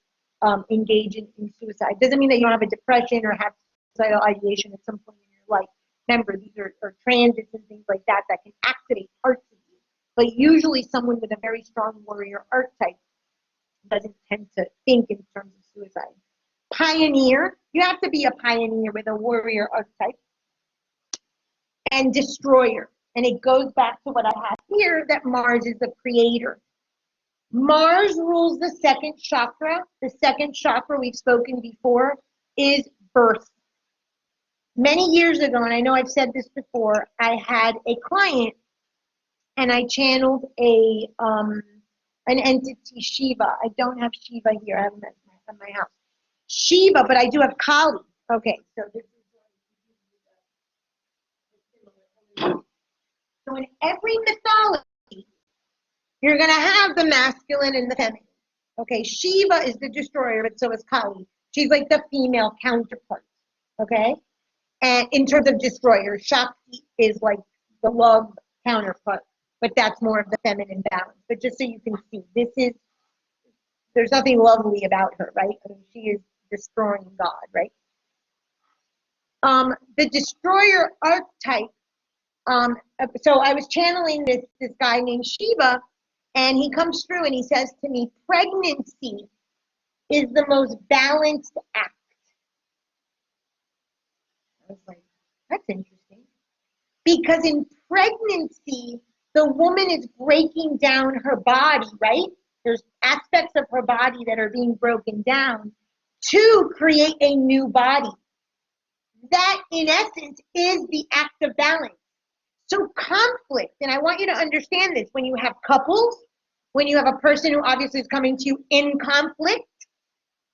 engage in suicide. Doesn't mean that you don't have a depression or have suicidal ideation at some point in your life. Remember, these are transits and things like that can activate parts of you. But usually someone with a very strong warrior archetype doesn't tend to think in terms of suicide. Pioneer, you have to be a pioneer with a warrior archetype. And destroyer. And it goes back to what I have here, that Mars is the creator. Mars rules the second chakra. The second chakra, we've spoken before, is birth. Many years ago, and I know I've said this before, I had a client and I channeled an entity, Shiva. I don't have Shiva here. I have him at my house. Shiva, but I do have Kali. Okay, so this is so in every mythology, you're going to have the masculine and the feminine. Okay, Shiva is the destroyer, but so is Kali. She's like the female counterpart. Okay, and in terms of destroyer, Shakti is like the love counterpart, but that's more of the feminine balance. But just so you can see, there's nothing lovely about her, right? I mean, she is destroying God, right? The destroyer archetype. So I was channeling this guy named Shiva, and he comes through and he says to me, pregnancy is the most balanced act. I was like, that's interesting. Because in pregnancy, the woman is breaking down her body, right? There's aspects of her body that are being broken down to create a new body. That, in essence, is the act of balance. So conflict, and I want you to understand this, when you have couples, when you have a person who obviously is coming to you in conflict,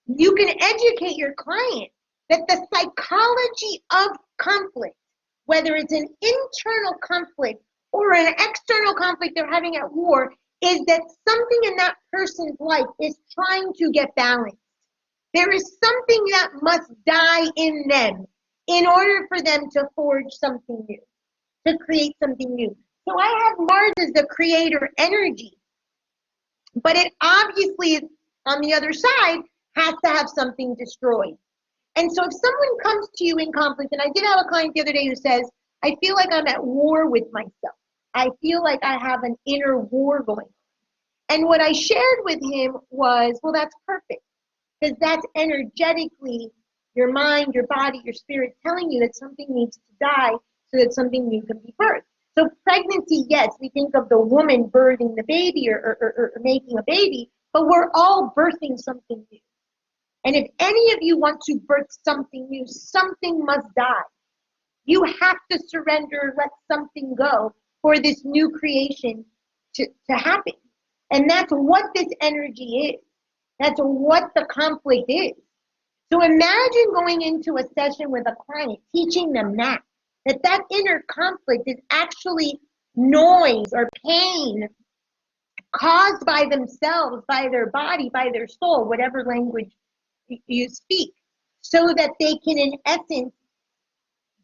you can educate your client that the psychology of conflict, whether it's an internal conflict or an external conflict they're having at war, is that something in that person's life is trying to get balanced. There is something that must die in them in order for them to forge something new, to create something new. So I have Mars as the creator energy, but it obviously, on the other side, has to have something destroyed. And so if someone comes to you in conflict, and I did have a client the other day who says, I feel like I'm at war with myself. I feel like I have an inner war going on. And what I shared with him was, well, that's perfect, because that's energetically your mind, your body, your spirit telling you that something needs to die so that something new can be birthed. So pregnancy, yes, we think of the woman birthing the baby or making a baby, but we're all birthing something new. And if any of you want to birth something new, something must die. You have to surrender, let something go for this new creation to happen. And that's what this energy is. That's what the conflict is. So imagine going into a session with a client, teaching them that inner conflict is actually noise or pain caused by themselves, by their body, by their soul, whatever language you speak, so that they can, in essence,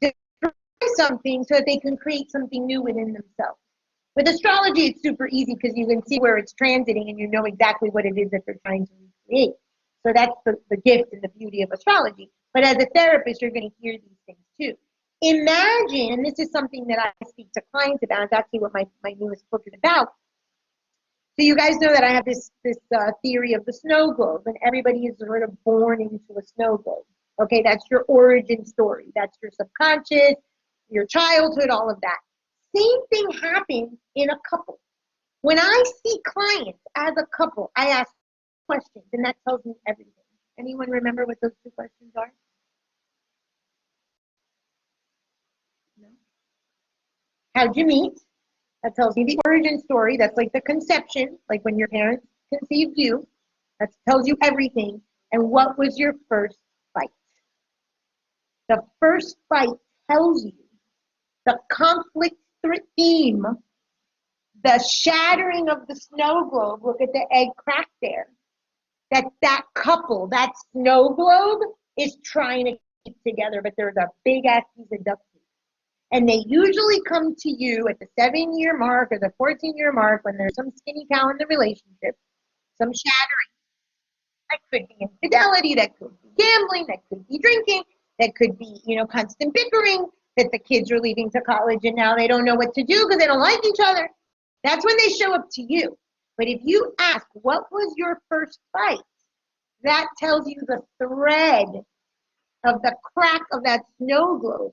destroy something so that they can create something new within themselves. With astrology, it's super easy because you can see where it's transiting and you know exactly what it is that they're trying to recreate. So that's the gift and the beauty of astrology. But as a therapist, you're going to hear these things too. Imagine, and this is something that I speak to clients about, it's actually what my newest book is about. So you guys know that I have this theory of the snow globe, and everybody is sort of born into a snow globe. Okay, that's your origin story. That's your subconscious, your childhood, all of that. Same thing happens in a couple. When I see clients as a couple, I ask questions, and that tells me everything. Anyone remember what those two questions are? No? How'd you meet? That tells me the origin story. That's like the conception, like when your parents conceived you. That tells you everything. And what was your first fight? The first fight tells you the conflict theme, the shattering of the snow globe. Look at the egg crack there. That couple, that snow globe is trying to keep together, but there's a big ass piece of duct tape. And they usually come to you at the 7-year mark or the 14-year mark when there's some skinny cow in the relationship, some shattering. That could be infidelity, that could be gambling, that could be drinking, that could be, constant bickering, that the kids are leaving to college and now they don't know what to do because they don't like each other. That's when they show up to you. But if you ask, what was your first fight? That tells you the thread of the crack of that snow globe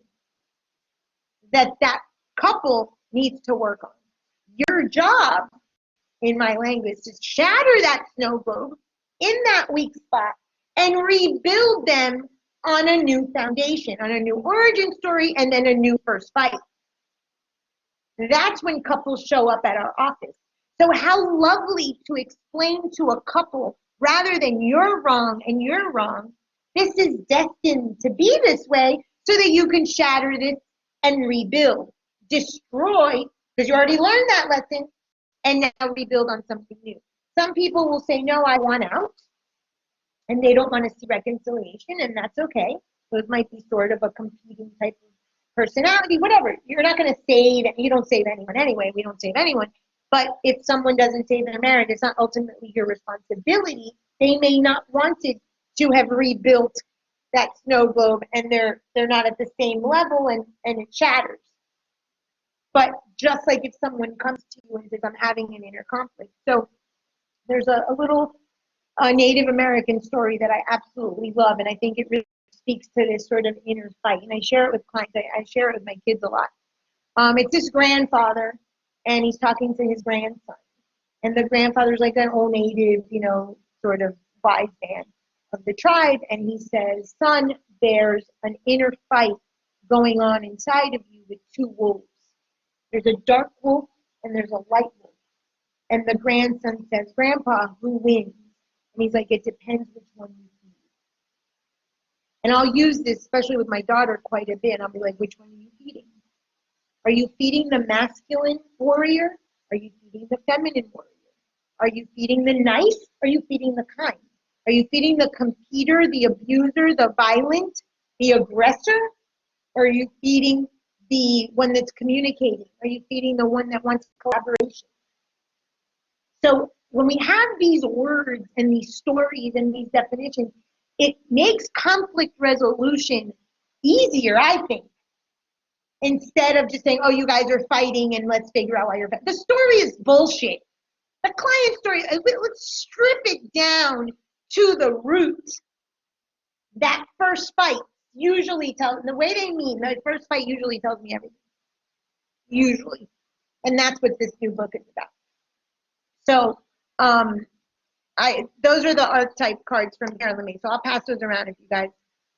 that couple needs to work on. Your job, in my language, is to shatter that snow globe in that weak spot and rebuild them on a new foundation, on a new origin story, and then a new first fight. That's when couples show up at our office. So how lovely to explain to a couple, rather than you're wrong and you're wrong, this is destined to be this way so that you can shatter this and rebuild, destroy, because you already learned that lesson, and now rebuild on something new. Some people will say, no, I want out, and they don't want to see reconciliation, and that's okay. Those might be sort of a competing type of personality, whatever. You're not going to save, you don't save anyone anyway, we don't save anyone, but if someone doesn't save their marriage, it's not ultimately your responsibility. They may not want it to have rebuilt that snow globe, and they're not at the same level, and it shatters. But just like if someone comes to you and says, I'm having an inner conflict. So there's a little Native American story that I absolutely love, and I think it really speaks to this sort of inner fight. And I share it with clients. I share it with my kids a lot. It's this grandfather, and he's talking to his grandson. And the grandfather's like an old native, sort of wise man of the tribe. And he says, son, there's an inner fight going on inside of you with two wolves. There's a dark wolf and there's a light wolf. And the grandson says, Grandpa, who wins? And he's like, it depends which one you feed. And I'll use this, especially with my daughter, quite a bit. I'll be like, which one are you feeding? Are you feeding the masculine warrior? Are you feeding the feminine warrior? Are you feeding the nice? Are you feeding the kind? Are you feeding the competitor, the abuser, the violent, the aggressor? Or are you feeding the one that's communicating? Are you feeding the one that wants collaboration? So when we have these words and these stories and these definitions, it makes conflict resolution easier, I think, instead of just saying, oh, you guys are fighting and let's figure out why you're fighting. The story is bullshit. The client story, let's strip it down to the root. That first fight usually tells, the way they mean, the first fight usually tells me everything. Usually. And that's what this new book is about. So those are the archetype cards from here. So I'll pass those around if you guys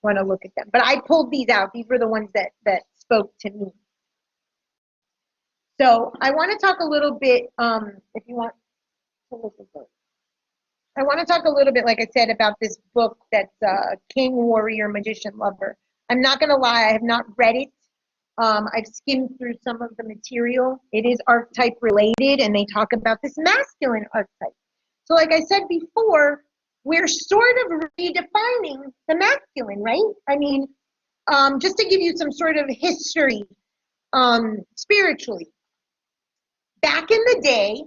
want to look at them. But I pulled these out. These were the ones that spoke to me. So I want to talk a little bit, if you want to look at those. I want to talk a little bit, like I said, about this book that's King, Warrior, Magician, Lover. I'm not going to lie, I have not read it. I've skimmed through some of the material. It is archetype related, and they talk about this masculine archetype. So like I said before, we're sort of redefining the masculine, right? I mean, just to give you some sort of history spiritually. Back in the day,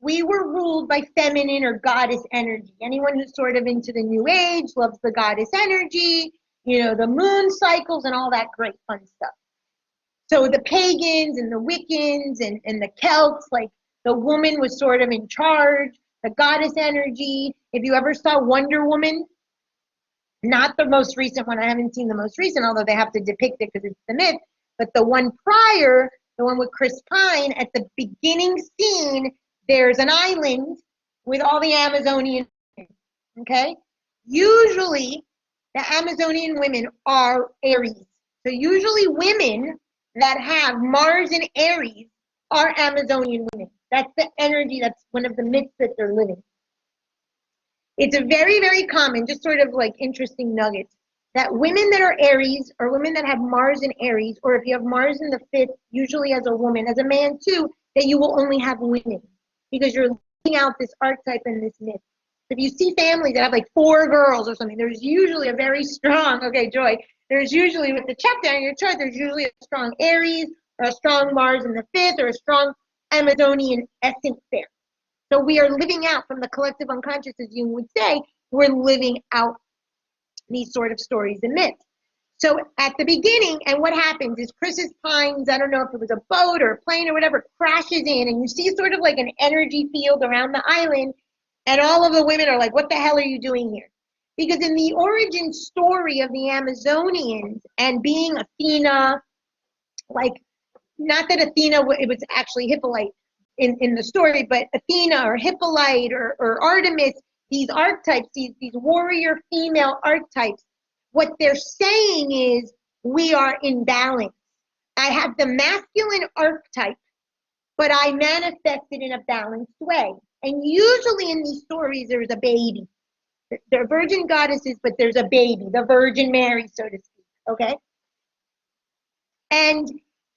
we were ruled by feminine or goddess energy. Anyone who's sort of into the new age loves the goddess energy, the moon cycles and all that great fun stuff. So the pagans and the Wiccans and the Celts, like the woman was sort of in charge, the goddess energy. If you ever saw Wonder Woman, not the most recent one, I haven't seen the most recent, although they have to depict it because it's the myth, but the one prior, the one with Chris Pine, at the beginning scene, there's an island with all the Amazonian women, okay? Usually, the Amazonian women are Aries. So usually women that have Mars and Aries are Amazonian women. That's the energy, that's one of the myths that they're living. It's a very, very common, just sort of like interesting nuggets, that women that are Aries or women that have Mars in Aries, or if you have Mars in the fifth, usually as a woman, as a man too, that you will only have women because you're living out this archetype and this myth. If you see families that have like 4 girls or something, there's usually a very strong, okay, Joy, there's usually with the check down your chart, there's usually a strong Aries or a strong Mars in the fifth or a strong Amazonian essence there. So we are living out from the collective unconscious, as you would say, we're living out these sort of stories and myths. So at the beginning, and what happens is Chris's Pines, I don't know if it was a boat or a plane or whatever, crashes in, and you see sort of like an energy field around the island, and all of the women are like, what the hell are you doing here? Because in the origin story of the Amazonians and being Athena, like, not that Athena, it was actually Hippolyte in the story, but Athena or Hippolyte or Artemis, these archetypes, these warrior female archetypes, what they're saying is we are in balance. I have the masculine archetype, but I manifest it in a balanced way. And usually in these stories, there's a baby. They're virgin goddesses, but there's a baby, the Virgin Mary, so to speak, okay? And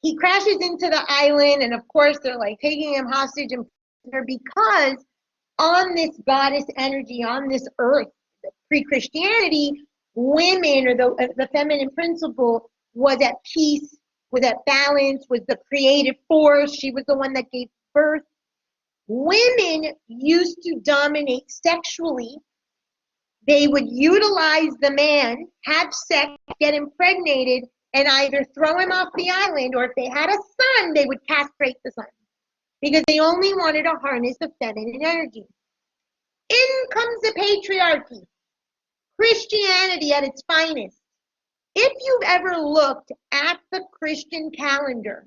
he crashes into the island, and of course, they're like taking him hostage and because on this goddess energy, on this earth, pre-Christianity, women or the feminine principle was at peace, was at balance, was the creative force. She was the one that gave birth. Women used to dominate sexually. They would utilize the man, have sex, get impregnated, and either throw him off the island, or if they had a son, they would castrate the son because they only wanted to harness the feminine energy. In comes the patriarchy, Christianity at its finest. If you've ever looked at the Christian calendar,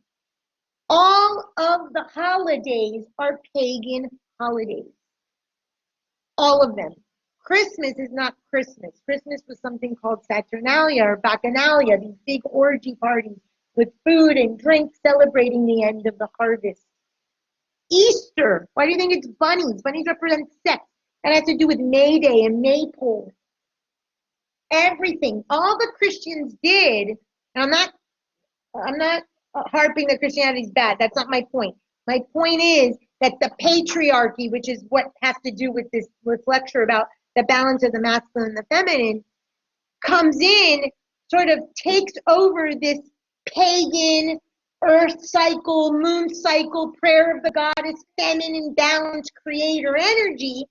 All of the holidays are pagan holidays. All of them. Christmas is not Christmas. Christmas was something called Saturnalia or Bacchanalia, these big orgy parties with food and drink celebrating the end of the harvest. Easter, why do you think it's bunnies? Bunnies represent sex. That has to do with May Day and Maypole. Everything. All the Christians did, and I'm not harping that Christianity is bad. That's not my point. My point is that the patriarchy, which is what has to do with this lecture about the balance of the masculine and the feminine, comes in, sort of takes over this pagan earth cycle, moon cycle, prayer of the goddess, feminine, balanced creator energy,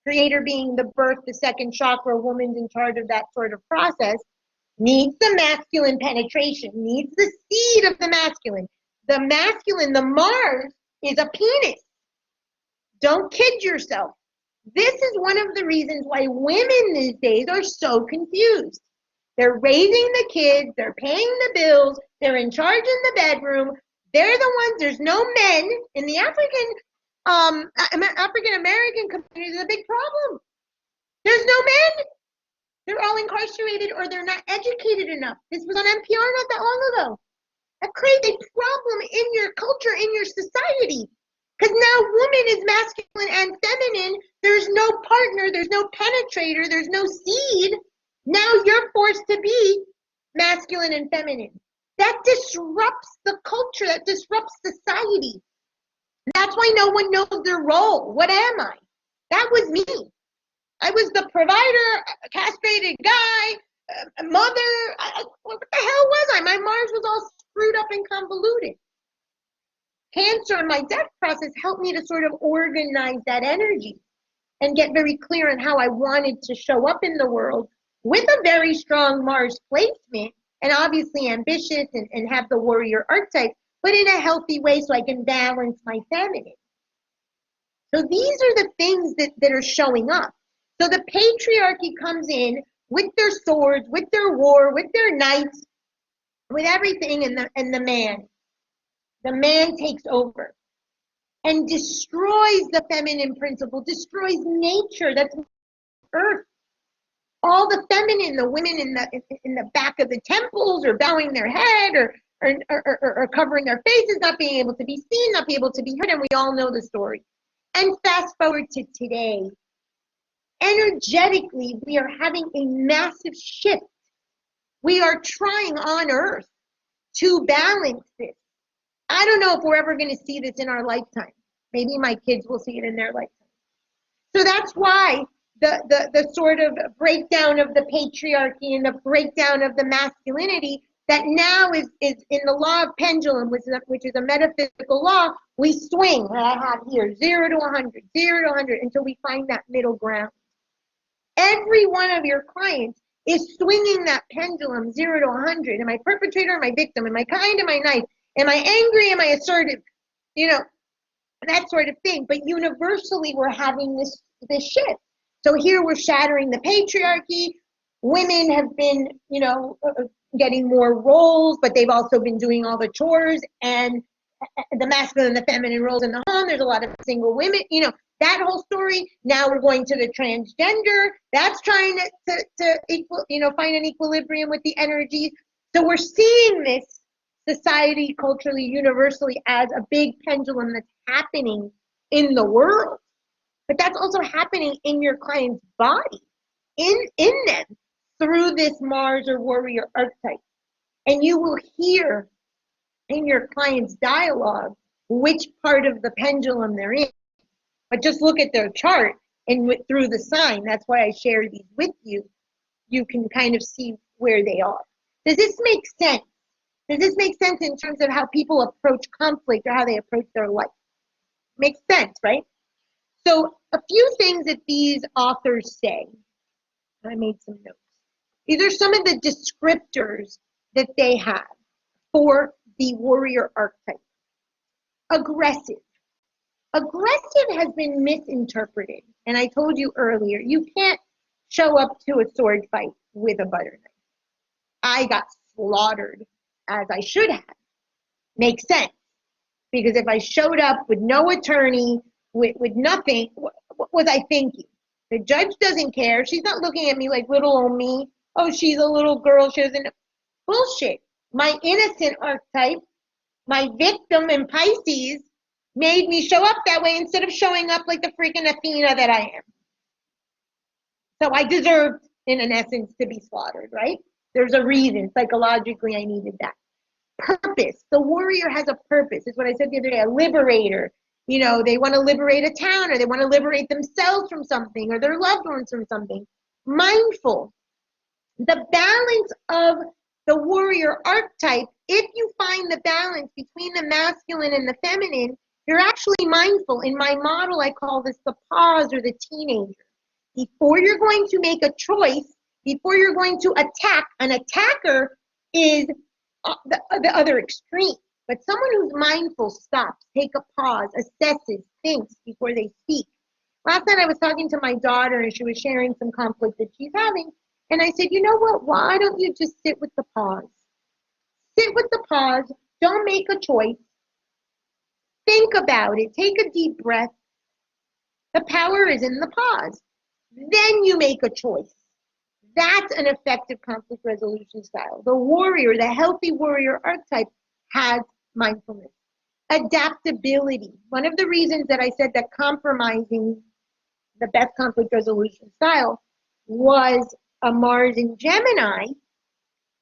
creator being the birth, the second chakra, woman's in charge of that sort of process, needs the masculine penetration, needs the seed of the masculine. The masculine, the Mars, is a penis. Don't kid yourself. This is one of the reasons why women these days are so confused. They're raising the kids, they're paying the bills, they're in charge in the bedroom. They're the ones, there's no men in the African American community is a big problem. There's no men. They're all incarcerated or they're not educated enough. This was on NPR not that long ago. A crazy problem in your culture, in your society. Because now woman is masculine and feminine. There's no partner, there's no penetrator, there's no seed. Now you're forced to be masculine and feminine. That disrupts the culture, that disrupts society. That's why no one knows their role. What am I? That was me. I was the provider, a castrated guy, a mother. What the hell was I? My Mars was all screwed up and convoluted. Cancer and my death process helped me to sort of organize that energy and get very clear on how I wanted to show up in the world with a very strong Mars placement and obviously ambitious and have the warrior archetype, but in a healthy way so I can balance my feminine. So these are the things that are showing up. So the patriarchy comes in with their swords, with their war, with their knights, with everything, and the man. The man takes over and destroys the feminine principle, destroys nature. That's earth. All the feminine, the women in the back of the temples or bowing their head or covering their faces, not being able to be seen, not being able to be heard, and we all know the story. And fast forward to today. Energetically, we are having a massive shift. We are trying on earth to balance this. I don't know if we're ever going to see this in our lifetime. Maybe my kids will see it in their lifetime. So that's why the sort of breakdown of the patriarchy and the breakdown of the masculinity that now is in the law of pendulum, which is a metaphysical law, we swing, that I have here, 0 to 100, 0 to 100, until we find that middle ground. Every one of your clients is swinging that pendulum 0 to 100. Am I perpetrator? Am I victim? Am I kind? Am I nice? Am I angry? Am I assertive? You know, that sort of thing. But universally, we're having this shift. So here we're shattering the patriarchy. Women have been, getting more roles, but they've also been doing all the chores and the masculine and the feminine roles in the home. There's a lot of single women, that whole story. Now we're going to the transgender. That's trying to equal, find an equilibrium with the energy. So we're seeing this society, culturally, universally, as a big pendulum that's happening in the world. But that's also happening in your client's body, in them, through this Mars or warrior archetype. And you will hear in your client's dialogue which part of the pendulum they're in. But just look at their chart and through the sign. That's why I share these with you. You can kind of see where they are. Does this make sense? Does this make sense in terms of how people approach conflict or how they approach their life? Makes sense, right? So a few things that these authors say. I made some notes. These are some of the descriptors that they have for the warrior archetype. Aggressive. Aggressive has been misinterpreted. And I told you earlier, you can't show up to a sword fight with a butter knife. I got slaughtered as I should have. Makes sense. Because if I showed up with no attorney, with nothing, what was I thinking? The judge doesn't care. She's not looking at me like little old me. Oh, she's a little girl. She doesn't. Bullshit. My innocent archetype, my victim in Pisces, made me show up that way instead of showing up like the freaking Athena that I am. So I deserved, in an essence, to be slaughtered, right? There's a reason. Psychologically, I needed that. Purpose. The warrior has a purpose. It's what I said the other day, a liberator. You know, they want to liberate a town, or they want to liberate themselves from something, or their loved ones from something. Mindful. The balance of the warrior archetype, if you find the balance between the masculine and the feminine, you're actually mindful. In my model, I call this the pause or the teenager. Before you're going to make a choice, before you're going to attack, an attacker is the other extreme. But someone who's mindful stops, take a pause, assesses, thinks before they speak. Last night I was talking to my daughter and she was sharing some conflict that she's having. And I said, you know what? Why don't you just sit with the pause? Sit with the pause. Don't make a choice. Think about it. Take a deep breath. The power is in the pause. Then you make a choice. That's an effective conflict resolution style. The warrior, the healthy warrior archetype, has mindfulness. Adaptability. One of the reasons that I said that compromising the best conflict resolution style was a Mars in Gemini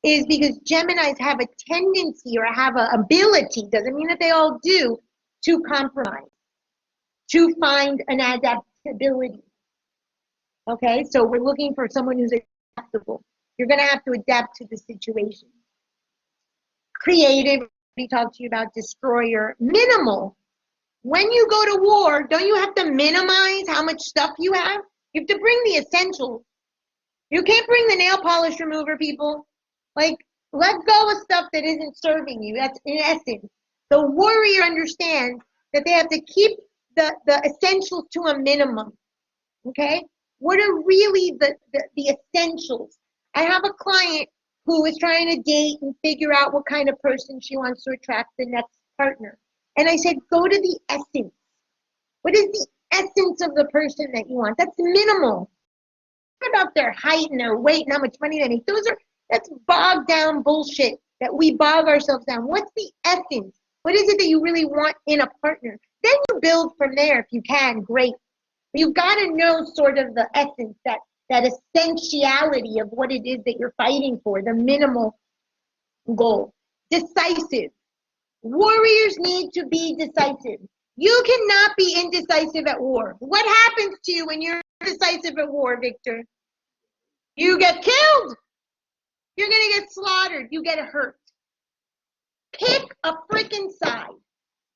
is because Geminis have a tendency or have an ability, doesn't mean that they all do, to compromise, to find an adaptability. Okay, so we're looking for someone who's adaptable. You're going to have to adapt to the situation. Creative, we talked to you about destroyer. Minimal. When you go to war, don't you have to minimize how much stuff you have? You have to bring the essentials. You can't bring the nail polish remover, people. Like, let go of stuff that isn't serving you. That's in essence. The warrior understands that they have to keep the essentials to a minimum. Okay? What are really the essentials? I have a client who is trying to date and figure out what kind of person she wants to attract the next partner. And I said, go to the essence. What is the essence of the person that you want? That's minimal. What about their height and their weight and how much money they make? That's bogged down bullshit that we bog ourselves down. What's the essence? What is it that you really want in a partner? Then you build from there if you can, great. But you've got to know sort of the essence, that essentiality of what it is that you're fighting for, the minimal goal. Decisive. Warriors need to be decisive. You cannot be indecisive at war. What happens to you when you're indecisive at war, Victor? You get killed. You're going to get slaughtered. You get hurt. Pick a freaking side.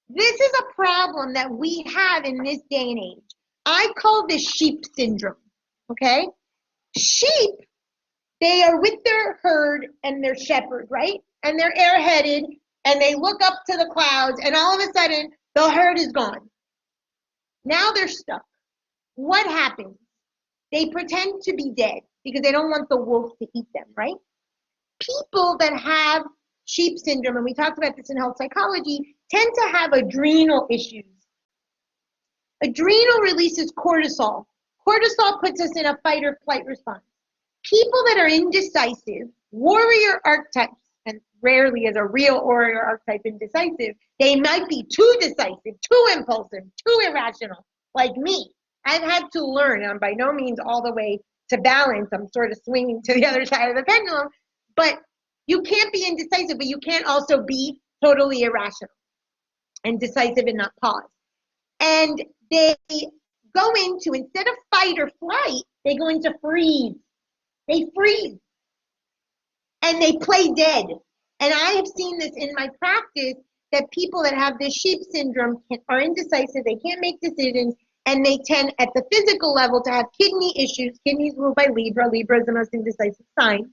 This is a problem that we have in this day and age. I call this sheep syndrome, okay? Sheep, they are with their herd and their shepherd, right? And they're airheaded, and they look up to the clouds, and all of a sudden, the herd is gone. Now they're stuck. What happens? They pretend to be dead because they don't want the wolf to eat them, right? People that have sheep syndrome, and we talked about this in health psychology, tend to have adrenal issues. Adrenal releases cortisol. Cortisol puts us in a fight or flight response. People that are indecisive, warrior archetypes, and rarely is a real warrior archetype indecisive, they might be too decisive, too impulsive, too irrational, like me. I've had to learn, and I'm by no means all the way to balance. I'm sort of swinging to the other side of the pendulum, but you can't be indecisive, but you can't also be totally irrational and decisive and not pause. And they go into, instead of fight or flight, they go into freeze. They freeze. And they play dead. And I have seen this in my practice, that people that have this sheep syndrome are indecisive, they can't make decisions, and they tend at the physical level to have kidney issues. Kidneys ruled by Libra. Libra is the most indecisive sign.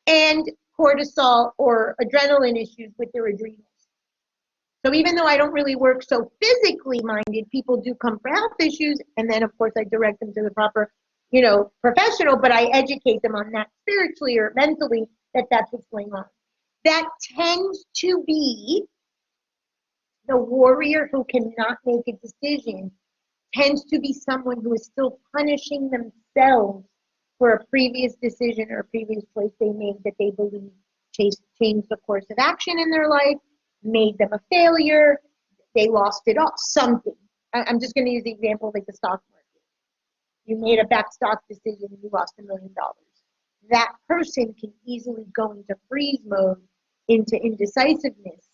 And cortisol or adrenaline issues with their adrenals. So even though I don't really work so physically minded, people do come for health issues, and then of course I direct them to the proper, professional, but I educate them on that spiritually or mentally, that that's what's going on. That tends to be The warrior who cannot make a decision tends to be someone who is still punishing themselves for a previous decision or a previous choice they made that they believe changed the course of action in their life, made them a failure, they lost it all, something. I'm just going to use the example of like the stock market. You made a back stock decision and you lost $1 million. That person can easily go into freeze mode, into indecisiveness,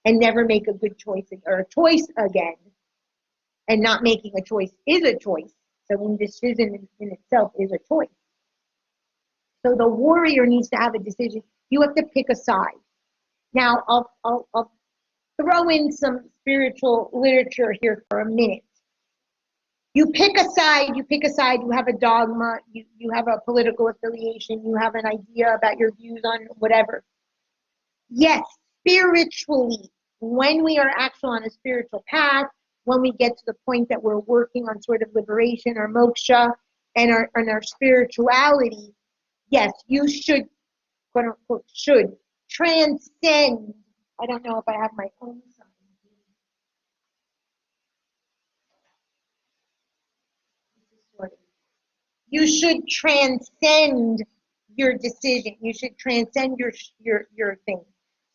and never make a good choice or a choice again. And not making a choice is a choice. So indecision in itself is a choice. So the warrior needs to have a decision. You have to pick a side. Now, I'll throw in some spiritual literature here for a minute. You pick a side, you have a dogma, you have a political affiliation, you have an idea about your views on whatever. Yes, spiritually, when we are actually on a spiritual path, when we get to the point that we're working on sort of liberation or moksha and our spirituality, yes, you should, quote unquote, should transcend. I don't know if I have my own sign. You should transcend your decision. You should transcend your thing.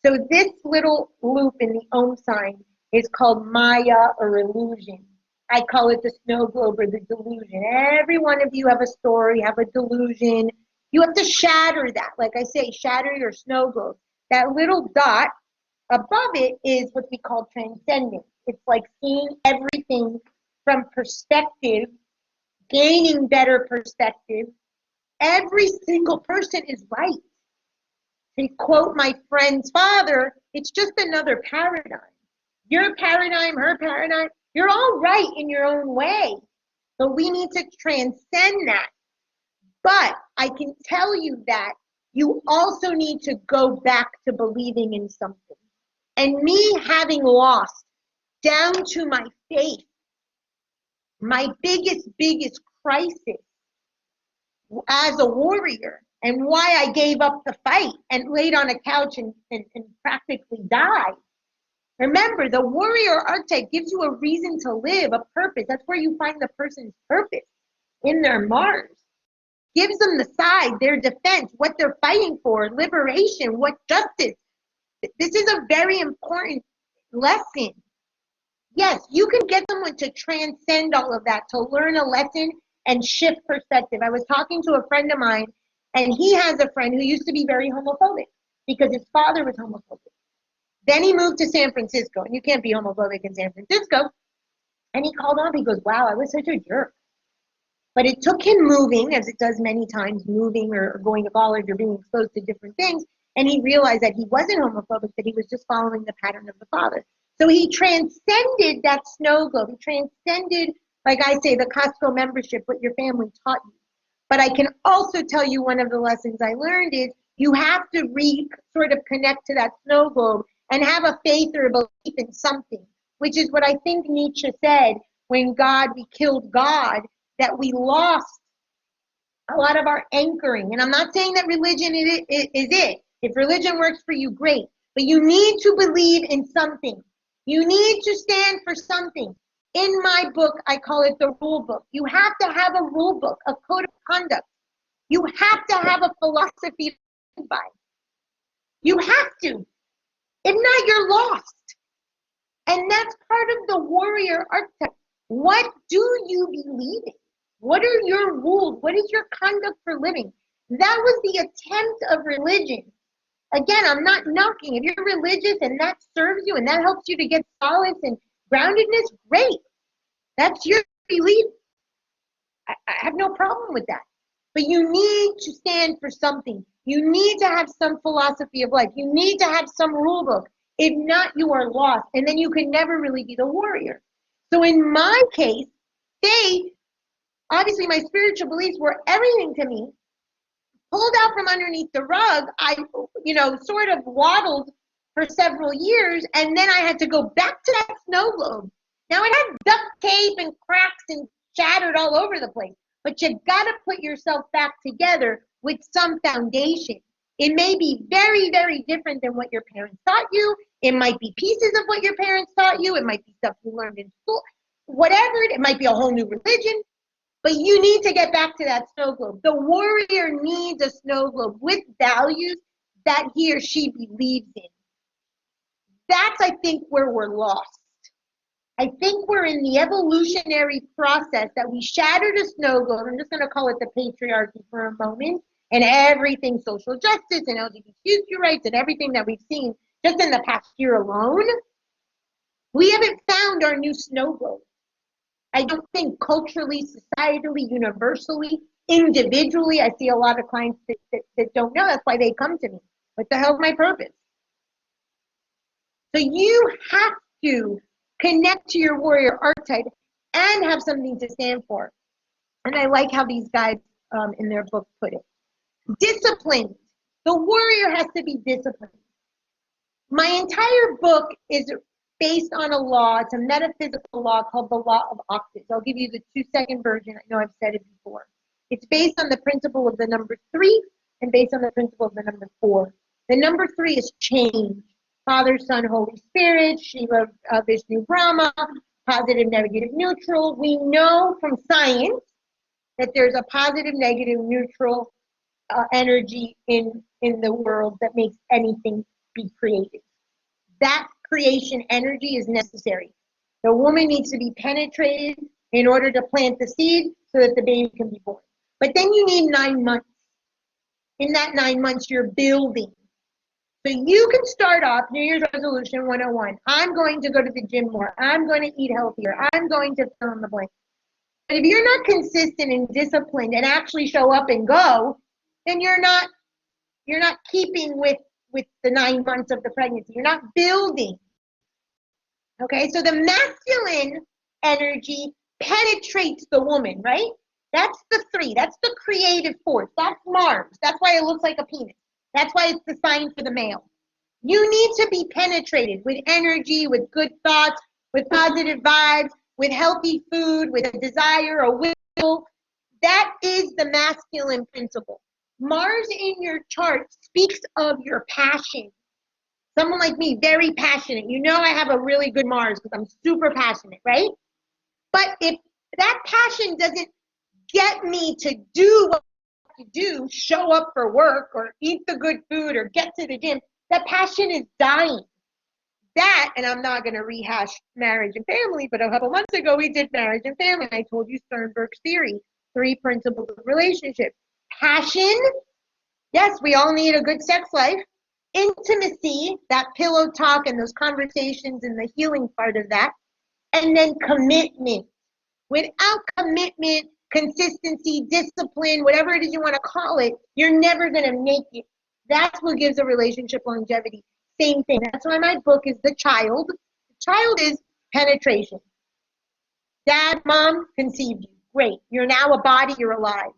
So this little loop in the Om sign is called Maya or illusion. I call it the snow globe or the delusion. Every one of you have a story, have a delusion. You have to shatter that. Like I say, shatter your snow globe. That little dot above it is what we call transcendence. It's like seeing everything from perspective, gaining better perspective. Every single person is right. To quote my friend's father, it's just another paradigm. Your paradigm, her paradigm, you're all right in your own way. But we need to transcend that. But I can tell you that you also need to go back to believing in something. And me having lost down to my faith, my biggest crisis as a warrior, and why I gave up the fight and laid on a couch and practically died. Remember, the warrior archetype gives you a reason to live, a purpose. That's where you find the person's purpose in their Mars. Gives them the side, their defense, what they're fighting for, liberation, what justice. This is a very important lesson. Yes, you can get someone to transcend all of that, to learn a lesson and shift perspective. I was talking to a friend of mine, and he has a friend who used to be very homophobic because his father was homophobic. Then he moved to San Francisco, and you can't be homophobic in San Francisco. And he called up, he goes, wow, I was such a jerk. But it took him moving, as it does many times, moving or going to college or being exposed to different things. And he realized that he wasn't homophobic, that he was just following the pattern of the father. So he transcended that snow globe. He transcended, like I say, the Costco membership, what your family taught you. But I can also tell you one of the lessons I learned is you have to sort of connect to that snow globe and have a faith or a belief in something, which is what I think Nietzsche said when we killed God, that we lost a lot of our anchoring. And I'm not saying that religion is it. If religion works for you, great. But you need to believe in something. You need to stand for something. In my book, I call it the rule book. You have to have a rule book, a code of conduct. You have to have a philosophy to live by. You have to. If not, you're lost. And that's part of the warrior archetype. What do you believe in? What are your rules? What is your conduct for living? That was the attempt of religion. Again, I'm not knocking. If you're religious and that serves you and that helps you to get solace and groundedness, great. That's your belief. I have no problem with that. But you need to stand for something. You need to have some philosophy of life. You need to have some rule book. If not, you are lost. And then you can never really be the warrior. So in my case, obviously my spiritual beliefs were everything to me. Pulled out from underneath the rug, I, sort of waddled for several years, and then I had to go back to that snow globe. Now it had duct tape and cracks and shattered all over the place, but you gotta put yourself back together with some foundation. It may be very, very different than what your parents taught you. It might be pieces of what your parents taught you. It might be stuff you learned in school. Whatever, it might be a whole new religion. But you need to get back to that snow globe. The warrior needs a snow globe with values that he or she believes in. That's, I think, where we're lost. I think we're in the evolutionary process that we shattered a snow globe. I'm just going to call it the patriarchy for a moment, and everything social justice and LGBTQ rights and everything that we've seen just in the past year alone. We haven't found our new snow globe. I don't think culturally, societally, universally, individually, I see a lot of clients that don't know. That's why they come to me. What the hell is my purpose? So you have to connect to your warrior archetype and have something to stand for. And I like how these guys in their book put it. Disciplined. The warrior has to be disciplined. My entire book is based on a law. It's a metaphysical law called the law of octaves. I'll give you the 2-second version. I know I've said it before. It's based on the principle of the number 3 and based on the principle of the number 4. The number 3 is change. Father, Son, Holy Spirit, Shiva, Vishnu, Brahma, positive, negative, neutral. We know from science that there's a positive, negative, neutral energy in the world that makes anything be created. That creation energy is necessary. The woman needs to be penetrated in order to plant the seed so that the baby can be born. But then you need 9 months. In that 9 months, you're building. So you can start off New Year's resolution 101. I'm going to go to the gym more. I'm going to eat healthier. I'm going to fill in the blank. But if you're not consistent and disciplined and actually show up and go, then you're not keeping with the 9 months of the pregnancy. You're not building. Okay, so the masculine energy penetrates the woman, right? That's the 3. That's the creative force. That's Mars. That's why it looks like a penis. That's why it's the sign for the male. You need to be penetrated with energy, with good thoughts, with positive vibes, with healthy food, with a desire, a will. That is the masculine principle. Mars in your chart speaks of your passion. Someone like me, very passionate. You know I have a really good Mars because I'm super passionate, right? But if that passion doesn't get me to do what to do, show up for work or eat the good food or get to the gym, that passion is dying. That, and I'm not going to rehash marriage and family, but a couple months ago we did marriage and family. I told you Sternberg's theory, 3 principles of relationship. Passion, yes, we all need a good sex life. Intimacy, that pillow talk and those conversations and the healing part of that. And then commitment. Without commitment, consistency, discipline, whatever it is you want to call it, you're never going to make it. That's what gives a relationship longevity. Same thing. That's why my book is The Child. The child is penetration. Dad, mom conceived you. Great. You're now a body, you're alive.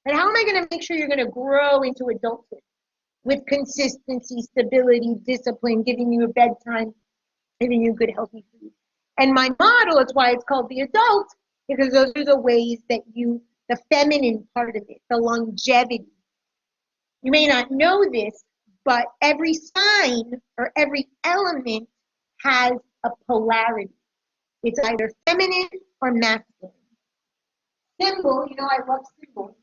But how am I going to make sure you're going to grow into adulthood? With consistency, stability, discipline, giving you a bedtime, giving you good, healthy food. And my model, it's why it's called the adult, because those are the ways that the feminine part of it, the longevity. You may not know this, but every sign or every element has a polarity. It's either feminine or masculine. Symbol, I love symbols.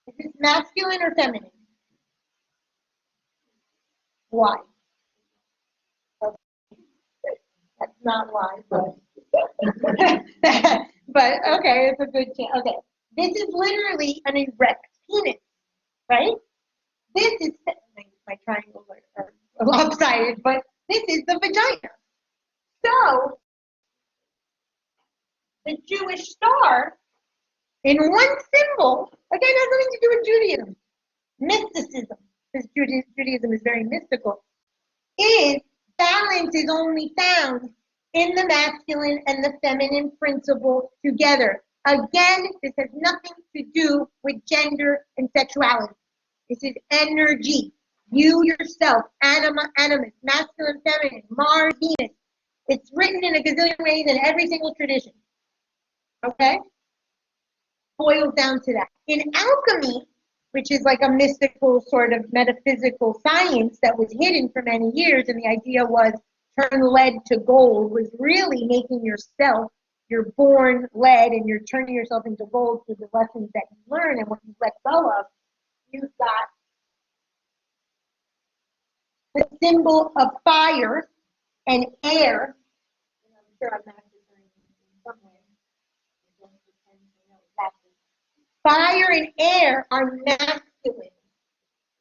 Is this masculine or feminine? Why? That's not why, but okay, it's a good chance. Okay, this is literally an erect penis, right? This is, my triangles are lopsided, but this is the vagina. So, the Jewish star, in one symbol, again, has nothing to do with Judaism, mysticism, because Judaism is very mystical, is balance is only found in the masculine and the feminine principle together. Again, this has nothing to do with gender and sexuality. This is energy. You yourself, animus, masculine, feminine, Mars, Venus. It's written in a gazillion ways in every single tradition. Okay? Boils down to that. In alchemy, which is like a mystical sort of metaphysical science that was hidden for many years. And the idea was turn lead to gold, was really making yourself, you're born lead and you're turning yourself into gold through the lessons that you learn and what you let go of. You've got the symbol of fire and air. I'm sure I'm not somewhere. Fire and air are masculine.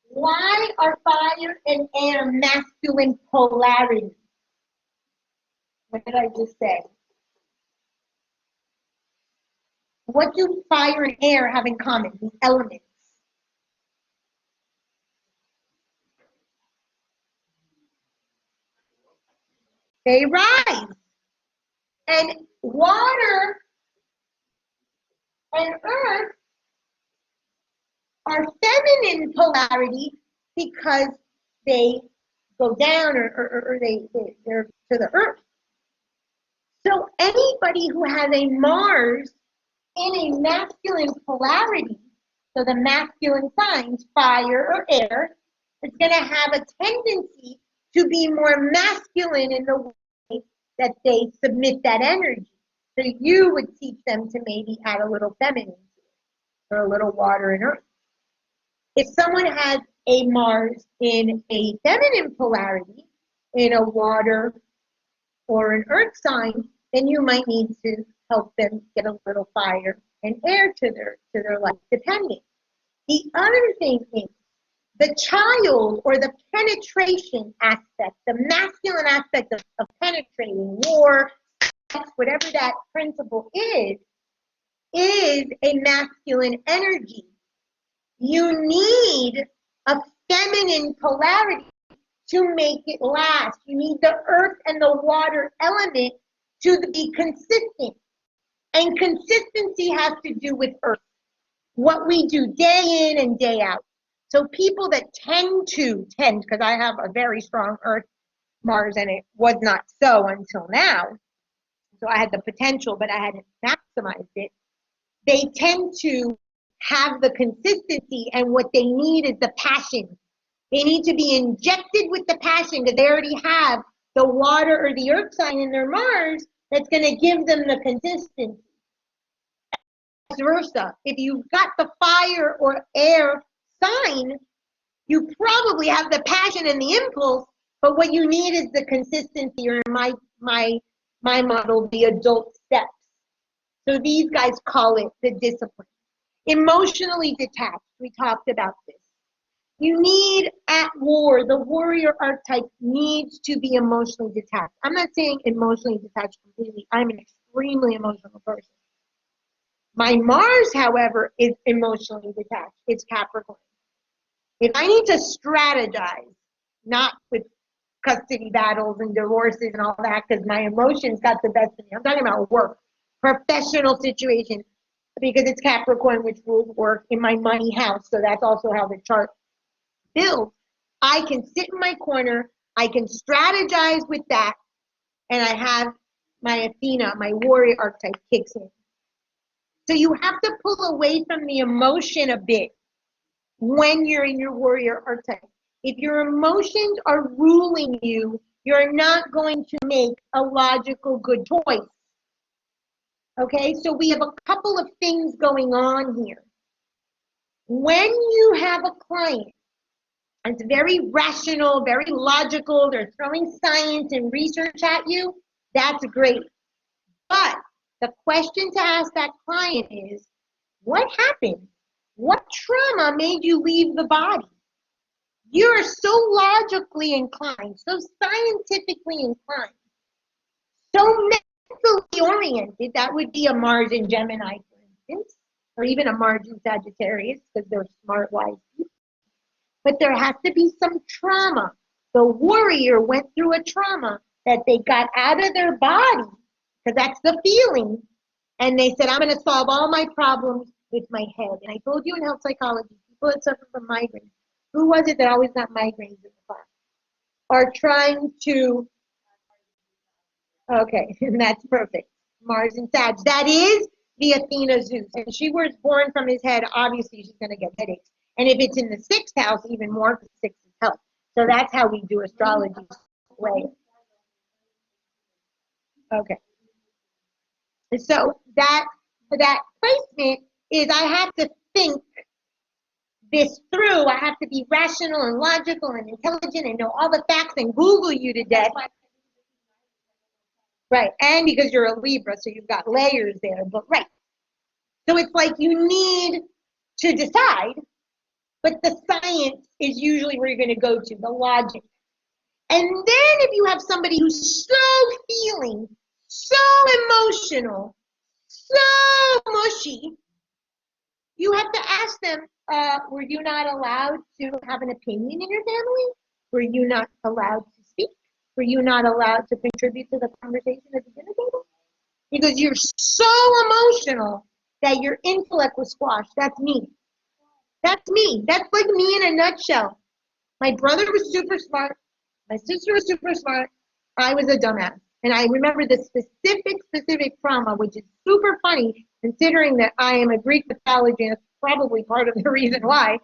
Why are fire and air masculine polarity? What did I just say? What do fire and air have in common, these elements? They rise. And water and earth are feminine polarity because they go down or they're to the earth. So anybody who has a Mars in a masculine polarity, so the masculine signs, fire or air, is going to have a tendency to be more masculine in the way that they submit that energy. So you would teach them to maybe add a little feminine or a little water and earth. If someone has a Mars in a feminine polarity, in a water or an earth sign, then you might need to help them get a little fire and air to their life, depending. The other thing is the child or the penetration aspect, the masculine aspect of penetrating, war, sex, whatever that principle is a masculine energy. You need a feminine polarity to make it last. You need the earth and the water element to be consistent. And consistency has to do with earth, what we do day in and day out. So people that tend, because I have a very strong earth Mars and it was not so until now. So I had the potential, but I hadn't maximized it. They tend to have the consistency, and what they need is the passion. They need to be injected with the passion because they already have the water or the earth sign in their Mars that's going to give them the consistency. Vice versa. If you've got the fire or air sign, you probably have the passion and the impulse, but what you need is the consistency, or in my model, the adult steps. So these guys call it the discipline. Emotionally detached, we talked about this. You need at war, the warrior archetype needs to be emotionally detached. I'm not saying emotionally detached completely. I'm an extremely emotional person. My Mars, however, is emotionally detached. It's Capricorn. If I need to strategize, not with custody battles and divorces and all that, because my emotions got the best of me. I'm talking about work, professional situation, because it's Capricorn, which rules work in my money house. So that's also how the chart builds. I can sit in my corner, I can strategize with that, and I have my Athena, my warrior archetype kicks in. So you have to pull away from the emotion a bit when you're in your warrior archetype. If your emotions are ruling you, you're not going to make a logical good choice. Okay, so we have a couple of things going on here. When you have a client, it's very rational, very logical, they're throwing science and research at you, that's great. But the question to ask that client is, what happened? What trauma made you leave the body? You're so logically inclined, so scientifically inclined, so mentally oriented. That would be a Mars in Gemini, for instance, or even a Mars in Sagittarius, because they're smart, wise people. But there has to be some trauma. The warrior went through a trauma that they got out of their body, because that's the feeling. And they said, I'm going to solve all my problems with my head. And I told you in health psychology, people that suffer from migraines, who was it that always got migraines in the class? Are trying to, okay, and that's perfect. Mars and Sag. That is the Athena Zeus. And she was born from his head. Obviously, she's going to get headaches. And if it's in the sixth house, even more, because six is health. So that's how we do astrology. Way. Okay. So that placement is I have to think this through. I have to be rational and logical and intelligent and know all the facts and Google you to death. Right. And because you're a Libra, so you've got layers there. But right. So it's like you need to decide, but the science is usually where you're going to go to, the logic. And then if you have somebody who's so feeling, so emotional, so mushy, you have to ask them, were you not allowed to have an opinion in your family? Were you not allowed to speak? Were you not allowed to contribute to the conversation at the dinner table? Because you're so emotional that your intellect was squashed. That's me. That's me. That's like me in a nutshell. My brother was super smart. My sister was super smart. I was a dumbass. And I remember the specific trauma, which is super funny, considering that I am a Greek mythology, and it's probably part of the reason why,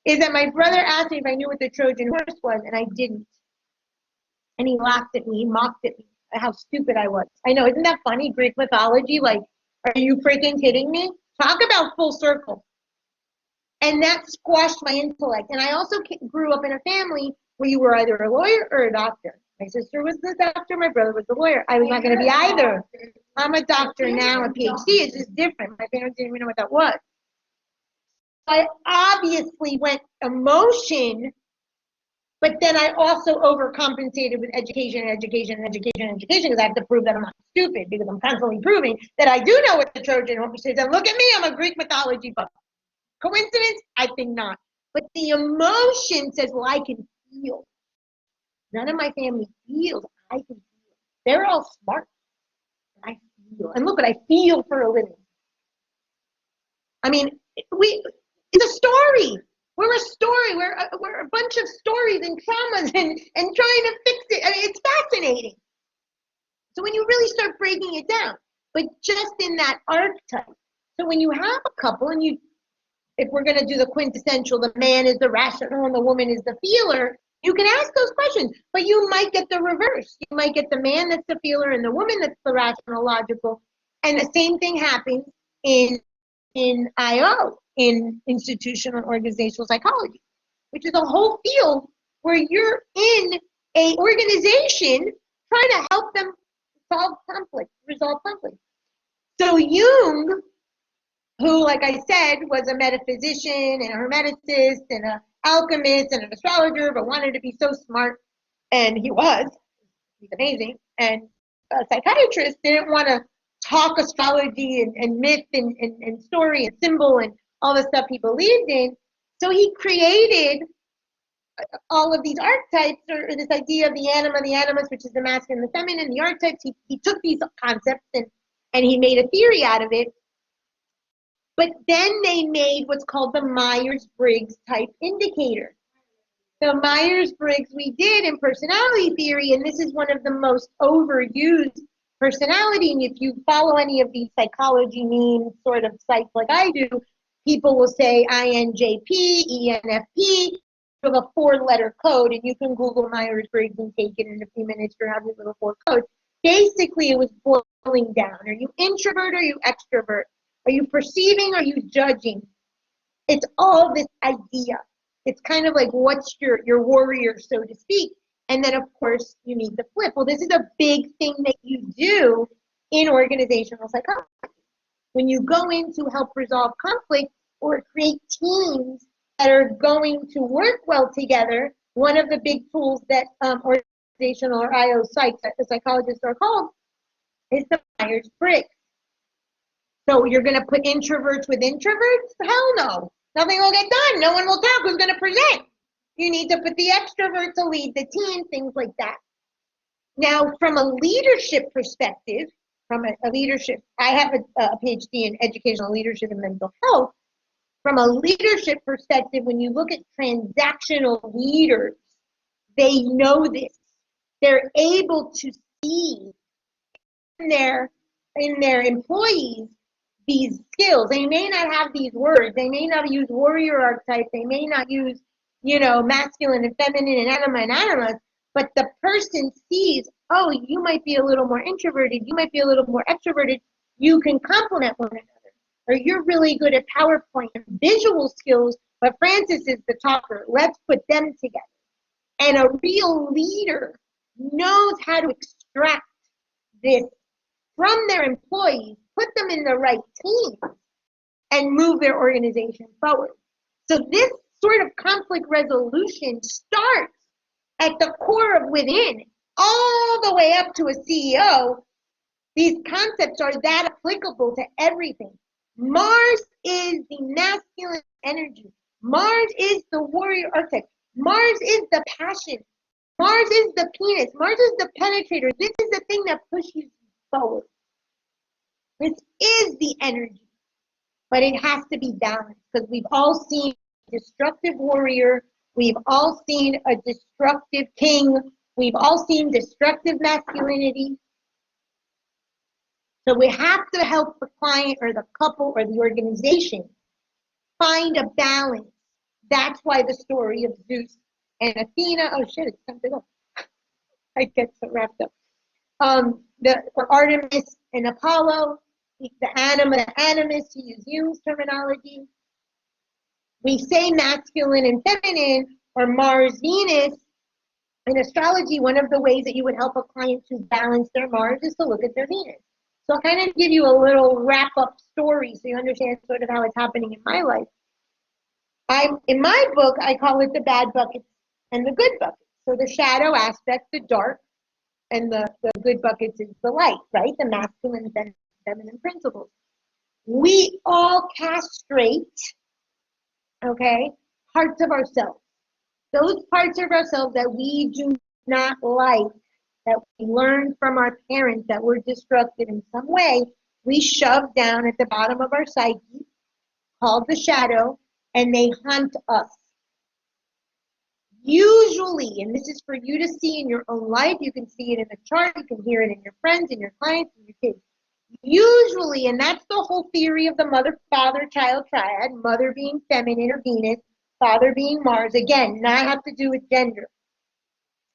is that my brother asked me if I knew what the Trojan horse was, and I didn't. And he laughed at me, he mocked at me, how stupid I was. I know, isn't that funny, Greek mythology? Like, are you freaking kidding me? Talk about full circle. And that squashed my intellect. And I also grew up in a family where you were either a lawyer or a doctor. My sister was the doctor, my brother was the lawyer. I was not going to be either. I'm a doctor now, a PhD. It's just different. My parents didn't even know what that was. I obviously went emotion, but then I also overcompensated with education because I have to prove that I'm not stupid, because I'm constantly proving that I do know what the Trojan horse is. And look at me, I'm a Greek mythology buff. Coincidence? I think not. But the emotion says, well, I can feel. None of my family feels. I can feel. They're all smart. I feel. And look what I feel for a living. I mean, it's a story. We're a story. We're a bunch of stories and traumas and trying to fix it. I mean, it's fascinating. So when you really start breaking it down, but just in that archetype. So when you have a couple and if we're going to do the quintessential, the man is the rational and the woman is the feeler, you can ask those questions, but you might get the reverse. You might get the man that's the feeler and the woman that's the rational, logical. And the same thing happens in IO, in institutional organizational psychology, which is a whole field where you're in a organization trying to help them resolve conflict. So Jung, who, like I said, was a metaphysician and a hermeticist and an alchemist and an astrologer, but wanted to be so smart, and he's amazing, and a psychiatrist didn't want to talk astrology and myth and story and symbol and all the stuff he believed in. So he created all of these archetypes, or this idea of the anima, the animus, which is the masculine and the feminine, the archetypes. He took these concepts and he made a theory out of it. But then they made what's called the Myers-Briggs type indicator. The Myers-Briggs we did in personality theory, and this is one of the most overused personality. And if you follow any of these psychology memes sort of sites like I do, people will say INJP, ENFP. You have a 4-letter code, and you can Google Myers-Briggs and take it in a few minutes for having little 4 codes. Basically, it was boiling down. Are you introvert or are you extrovert? Are you perceiving or are you judging? It's all this idea. It's kind of like, what's your warrior, so to speak? And then, of course, you need the flip. Well, this is a big thing that you do in organizational psychology. When you go in to help resolve conflict or create teams that are going to work well together, one of the big tools that organizational or IO psychs, the psychologists are called, is the Myers-Briggs. So you're going to put introverts with introverts? Hell no. Nothing will get done. No one will talk. Who's going to present? You need to put the extrovert to lead the team, things like that. Now, from a leadership perspective, I have a PhD in educational leadership and mental health. From a leadership perspective, when you look at transactional leaders, they know this. They're able to see in their employees these skills. They may not have these words. They may not use warrior archetype. They may not use, masculine and feminine and animas, but the person sees, oh, you might be a little more introverted. You might be a little more extroverted. You can complement one another. Or you're really good at PowerPoint and visual skills, but Francis is the talker. Let's put them together. And a real leader knows how to extract this from their employees, put them in the right team, and move their organization forward. So this sort of conflict resolution starts at the core of within, all the way up to a CEO. These concepts are that applicable to everything. Mars is the masculine energy. Mars is the warrior archetype. Mars is the passion. Mars is the penis. Mars is the penetrator. This is the thing that pushes you forward. This is the energy, but it has to be balanced because we've all seen a destructive warrior. We've all seen a destructive king. We've all seen destructive masculinity. So we have to help the client or the couple or the organization find a balance. That's why the story of Zeus and Athena, oh shit, it's time to go. I get so wrapped up. For Artemis and Apollo, the anima, the animus, to use Jung's terminology. We say masculine and feminine, or Mars, Venus. In astrology, one of the ways that you would help a client to balance their Mars is to look at their Venus. So I'll kind of give you a little wrap-up story so you understand sort of how it's happening in my life. In my book, I call it the bad buckets and the good buckets. So the shadow aspect, the dark, and the good buckets is the light, right? The masculine and feminine principles. We all castrate, okay, parts of ourselves. Those parts of ourselves that we do not like, that we learned from our parents that were destructive in some way, we shove down at the bottom of our psyche, called the shadow, and they haunt us. Usually, and this is for you to see in your own life, you can see it in the chart, you can hear it in your friends, in your clients, in your kids. Usually, and that's the whole theory of the mother, father, child triad, mother being feminine or Venus, father being Mars, again, not have to do with gender.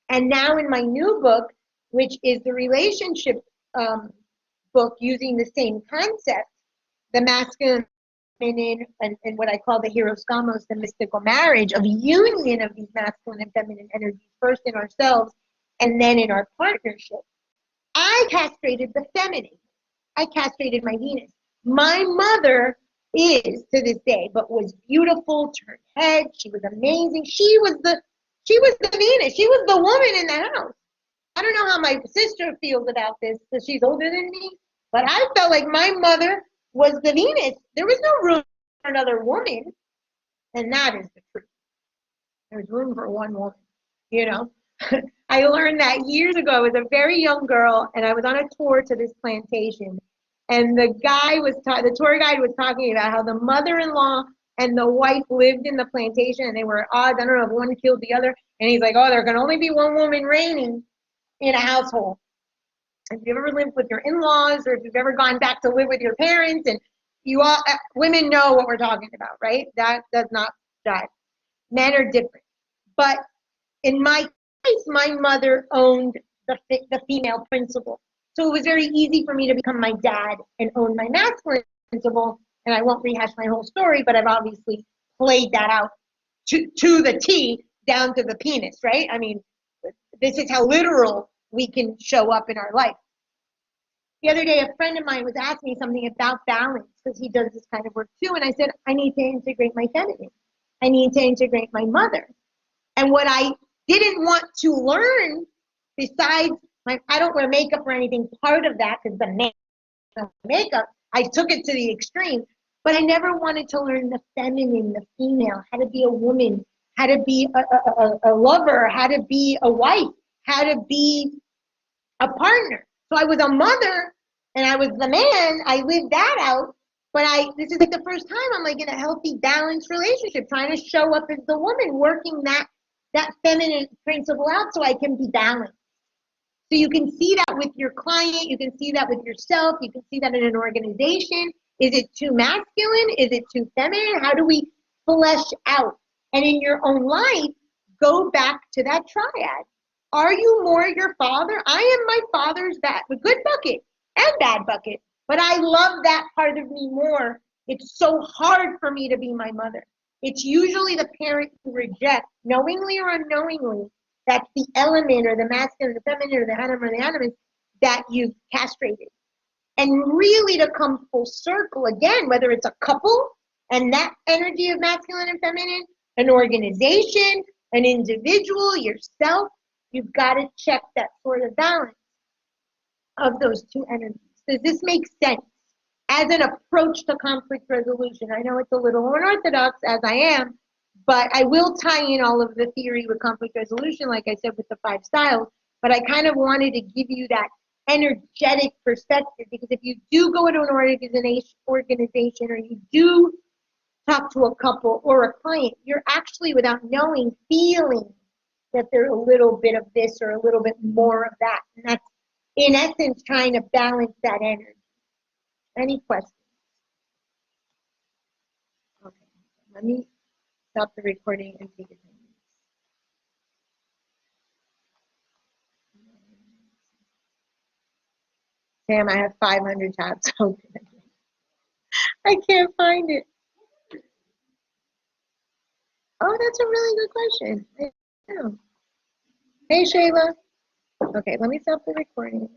And now in my new book, which is the relationship book using the same concept, the masculine, feminine, and what I call the Hieros Gamos, the mystical marriage of union of these masculine and feminine energies, first in ourselves and then in our partnership. I castrated the feminine. I castrated my Venus. My mother is to this day, but was beautiful, turned head. She was amazing. She was the Venus. She was the woman in the house. I don't know how my sister feels about this because she's older than me, but I felt like my mother was the Venus. There was no room for another woman, and that is the truth. There's room for one woman, you know. I learned that years ago. I was a very young girl, and I was on a tour to this plantation, and the tour guide was talking about how the mother-in-law and the wife lived in the plantation, and they were at odds. I don't know if one killed the other, and he's like, oh, there can only be one woman reigning in a household. If you've ever lived with your in-laws, or if you've ever gone back to live with your parents, and you all, women know what we're talking about, right? That does not jive. Men are different. But in my case, my mother owned the female principle. So it was very easy for me to become my dad and own my masculine principle. And I won't rehash my whole story, but I've obviously played that out to the T, down to the penis, right? I mean, this is how literal we can show up in our life. The other day, a friend of mine was asking me something about balance because he does this kind of work too. And I said, I need to integrate my feminine. I need to integrate my mother. And what I didn't want to learn, besides I don't wear makeup or anything, part of that because the makeup, I took it to the extreme, but I never wanted to learn the feminine, the female, how to be a woman, how to be a lover, how to be a wife, how to be a partner. So I was a mother and I was the man. I lived that out. But this is like the first time I'm like in a healthy, balanced relationship, trying to show up as the woman, working that feminine principle out so I can be balanced. So you can see that with your client. You can see that with yourself. You can see that in an organization. Is it too masculine? Is it too feminine? How do we flesh out? And in your own life, go back to that triad. Are you more your father? I am my father's good bucket and bad bucket, but I love that part of me more. It's so hard for me to be my mother. It's usually the parent who rejects, knowingly or unknowingly, that's the element or the masculine, the feminine, or the anima or the animus that you've castrated. And really to come full circle again, whether it's a couple and that energy of masculine and feminine, an organization, an individual, yourself, you've got to check that sort of balance of those two energies. Does this make sense as an approach to conflict resolution? I know it's a little unorthodox, as I am, but I will tie in all of the theory with conflict resolution, like I said, with the 5 styles. But I kind of wanted to give you that energetic perspective, because if you do go into an organization or you do talk to a couple or a client, you're actually, without knowing, feeling that there's a little bit of this or a little bit more of that. And that's, in essence, trying to balance that energy. Any questions? Okay, let me stop the recording and take it. Sam, I have 500 tabs open. I can't find it. Oh, that's a really good question. Hey, Shayla. Okay, let me stop the recording.